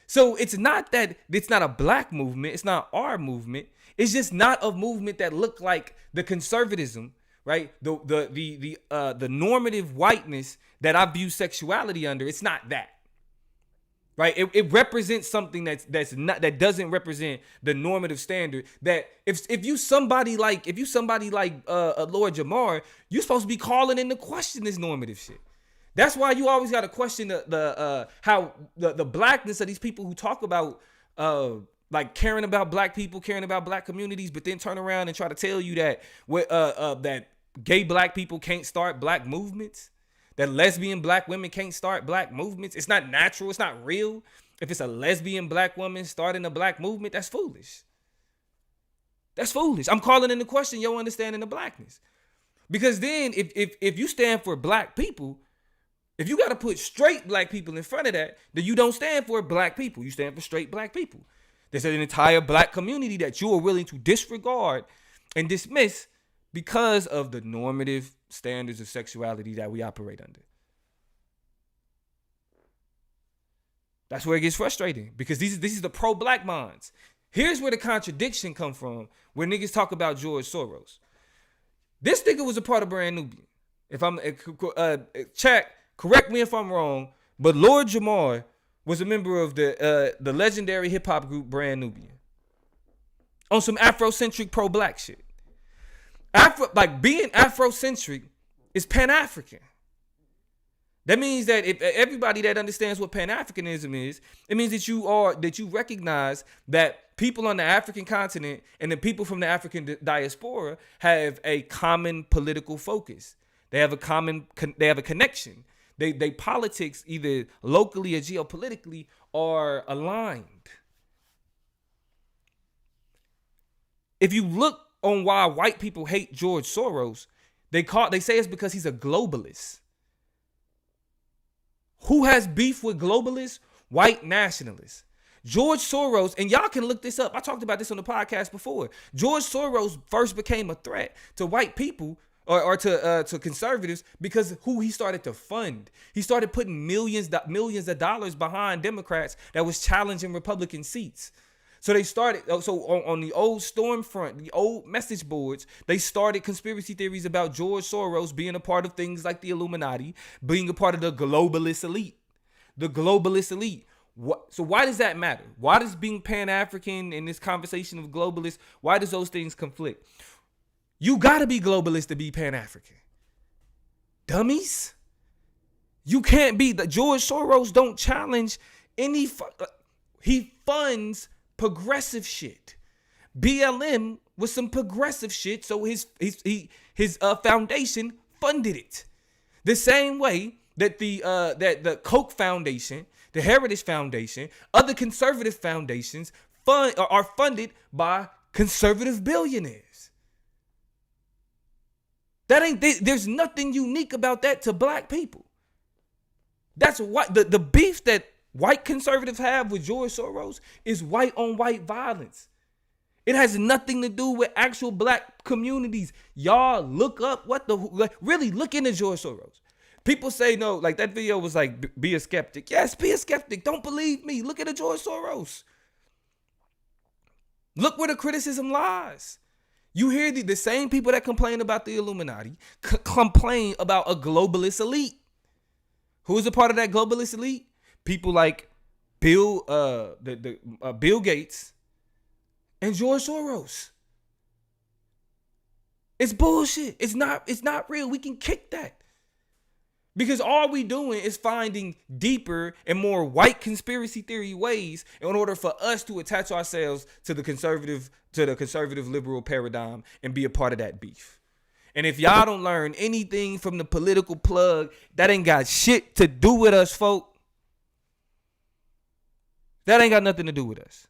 So it's not that it's not a black movement. It's not our movement. It's just not a movement that look like the conservatism, right? The normative whiteness that I view sexuality under. It's not that. Right, it represents something that doesn't represent the normative standard. That if you somebody like Lord Jamar, you're supposed to be calling into question this normative shit. That's why you always got to question how the blackness of these people who talk about like caring about black people, caring about black communities, but then turn around and try to tell you that that gay black people can't start black movements. That lesbian black women can't start black movements. It's not natural. It's not real. If it's a lesbian black woman starting a black movement, that's foolish. That's foolish. I'm calling into question your understanding of blackness. Because then if you stand for black people, if you got to put straight black people in front of that, then you don't stand for black people. You stand for straight black people. There's an entire black community that you are willing to disregard and dismiss because of the normative standards of sexuality that we operate under. That's where it gets frustrating, because this is the pro-black minds. Here's where the contradiction come from when niggas talk about George Soros. This nigga was a part of Brand Nubian. If I'm check, correct me if I'm wrong, but Lord Jamar was a member of the legendary hip hop group Brand Nubian on some Afrocentric pro-black shit. Being Afrocentric is Pan-African. That means that if everybody that understands what Pan-Africanism is, it means that you recognize that people on the African continent and the people from the African diaspora have a common political focus. They have a connection. They politics, either locally or geopolitically, are aligned. If you look on why white people hate George Soros, they say it's because he's a globalist. Who has beef with globalists? White nationalists. George Soros, and y'all can look this up. I talked about this on the podcast before. George Soros first became a threat to white people or to conservatives because who he started to fund. He started putting millions of dollars behind Democrats that was challenging Republican seats. So they started, on the old Stormfront, the old message boards, they started conspiracy theories about George Soros being a part of things like the Illuminati, being a part of the globalist elite. the globalist elite. So why does that matter? Why does being Pan-African in this conversation of globalists, why does those things conflict? You gotta be globalist to be Pan-African. Dummies. You can't be. George Soros don't challenge any. He funds progressive shit. BLM was some progressive shit, so his foundation funded it. The same way that the Koch Foundation, the Heritage Foundation, other conservative foundations are funded by conservative billionaires. There's nothing unique about that to black people. That's what the beef that white conservatives have with George Soros is white on white violence. It has nothing to do with actual black communities. Y'all look up really look into George Soros. People say no, like that video was like, be a skeptic. Yes, be a skeptic. Don't believe me. Look at George Soros. Look where the criticism lies. You hear the same people that complain about the Illuminati complain about a globalist elite. Who is a part of that globalist elite? People like Bill Gates and George Soros. It's bullshit. It's not real. We can kick that. Because all we doing is finding deeper and more white conspiracy theory ways in order for us to attach ourselves to the conservative liberal paradigm and be a part of that beef. And if y'all don't learn anything from the political plug, that ain't got shit to do with us, folk. That ain't got nothing to do with us.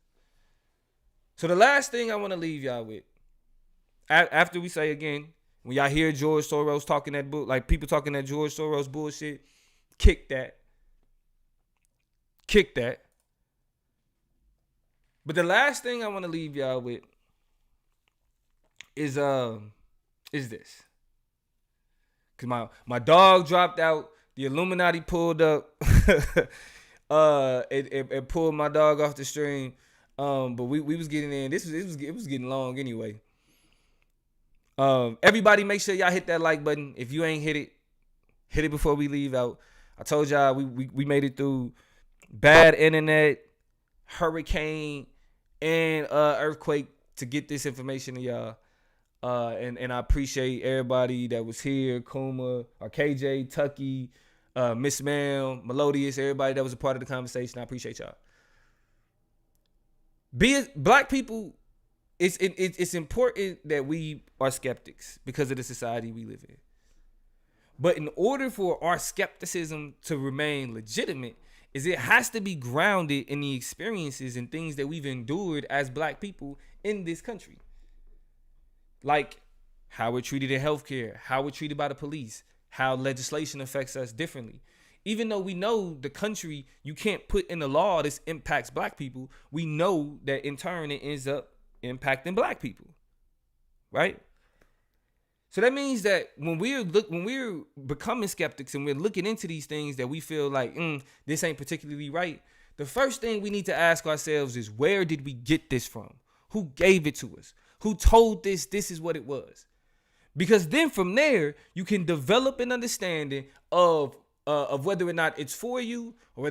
So the last thing I want to leave y'all with, after we say again, when y'all hear George Soros talking that like people talking that George Soros bullshit, kick that. Kick that. But the last thing I want to leave y'all with is this. Cause my dog dropped out, the Illuminati pulled up, it pulled my dog off the stream. But we was getting in. It was getting long anyway. Everybody make sure y'all hit that like button. If you ain't hit it before we leave out. I told y'all we made it through bad internet, hurricane, and earthquake to get this information to y'all. And I appreciate everybody that was here, Kuma, or KJ, Tucky, Miss Mel, Melodious, everybody that was a part of the conversation. I appreciate y'all. Black people, it's important that we are skeptics because of the society we live in. But in order for our skepticism to remain legitimate, it has to be grounded in the experiences and things that we've endured as black people in this country. Like how we're treated in healthcare, how we're treated by the police, how legislation affects us differently. Even though we know the country, you can't put in the law this impacts black people, we know that in turn it ends up impacting black people, right? So that means that when we're becoming skeptics and we're looking into these things that we feel like this ain't particularly right, the first thing we need to ask ourselves is, where did we get this from? Who gave it to us? Who told this is what it was? Because then from there you can develop an understanding of whether or not it's for you or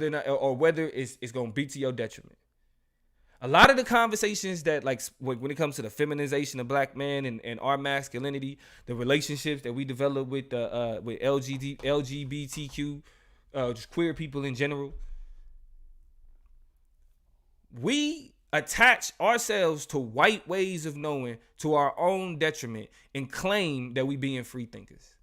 whether it's going to be to your detriment. A lot of the conversations that, like, when it comes to the feminization of black men and our masculinity, the relationships that we develop with LGBTQ, just queer people in general, we attach ourselves to white ways of knowing to our own detriment and claim that we being free thinkers.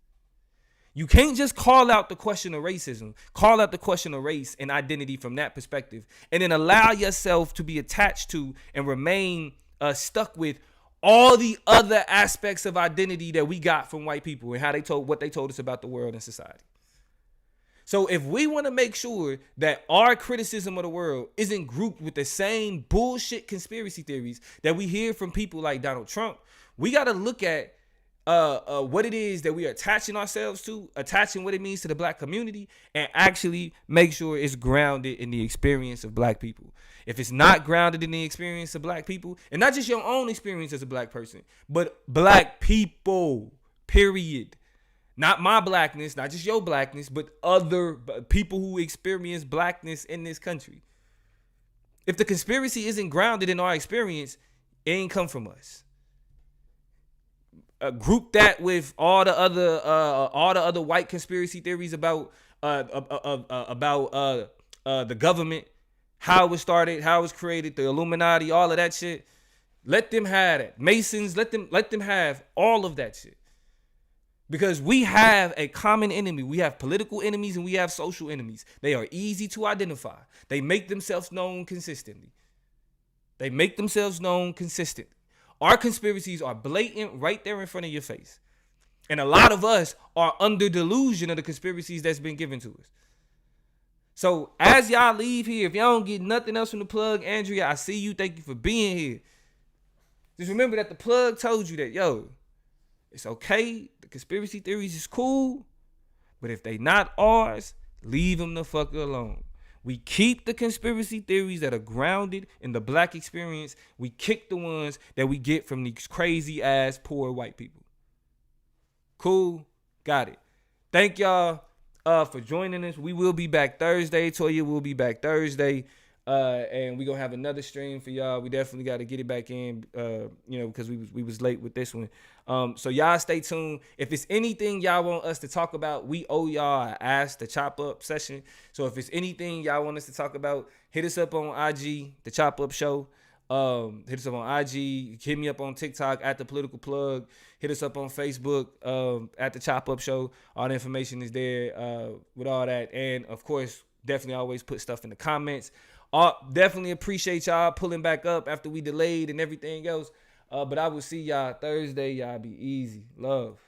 You can't just call out the question of racism, call out the question of race and identity from that perspective, and then allow yourself to be attached to and remain stuck with all the other aspects of identity that we got from white people and what they told us about the world and society. So if we want to make sure that our criticism of the world isn't grouped with the same bullshit conspiracy theories that we hear from people like Donald Trump, we got to look at what it is that we are attaching ourselves to, attaching what it means to the black community, and actually make sure it's grounded in the experience of black people. If it's not grounded in the experience of black people, and not just your own experience as a black person, but black people, period. Not my blackness, not just your blackness, but other people who experience blackness in this country. If the conspiracy isn't grounded in our experience, it ain't come from us. Group that with all the other white conspiracy theories about the government, how it was started, how it was created, the Illuminati, all of that shit. Let them have that. Masons, let them have all of that shit. Because we have a common enemy. We have political enemies and we have social enemies. They are easy to identify. They make themselves known consistently. Our conspiracies are blatant right there in front of your face. And a lot of us are under delusion of the conspiracies that's been given to us. So as y'all leave here, if y'all don't get nothing else from the plug, Andrea, I see you. Thank you for being here. Just remember that the plug told you that, yo, it's okay. The conspiracy theories is cool. But if they not ours, leave them the fuck alone. We keep the conspiracy theories that are grounded in the black experience. We kick the ones that we get from these crazy ass poor white people. Cool? Got it. Thank y'all for joining us. We will be back Thursday. Toya will be back Thursday. And we're going to have another stream for y'all. We definitely got to get it back in, because we was late with this one. So y'all stay tuned. If it's anything y'all want us to talk about, we owe y'all an Ask the Chop Up session. So if it's anything y'all want us to talk about, hit us up on IG, The Chop Up Show. Hit us up on IG. Hit me up on TikTok at The Political Plug. Hit us up on Facebook at The Chop Up Show. All the information is there with all that. And, of course, definitely always put stuff in the comments. Definitely appreciate y'all pulling back up after we delayed and everything else. But I will see y'all Thursday. Y'all be easy. Love.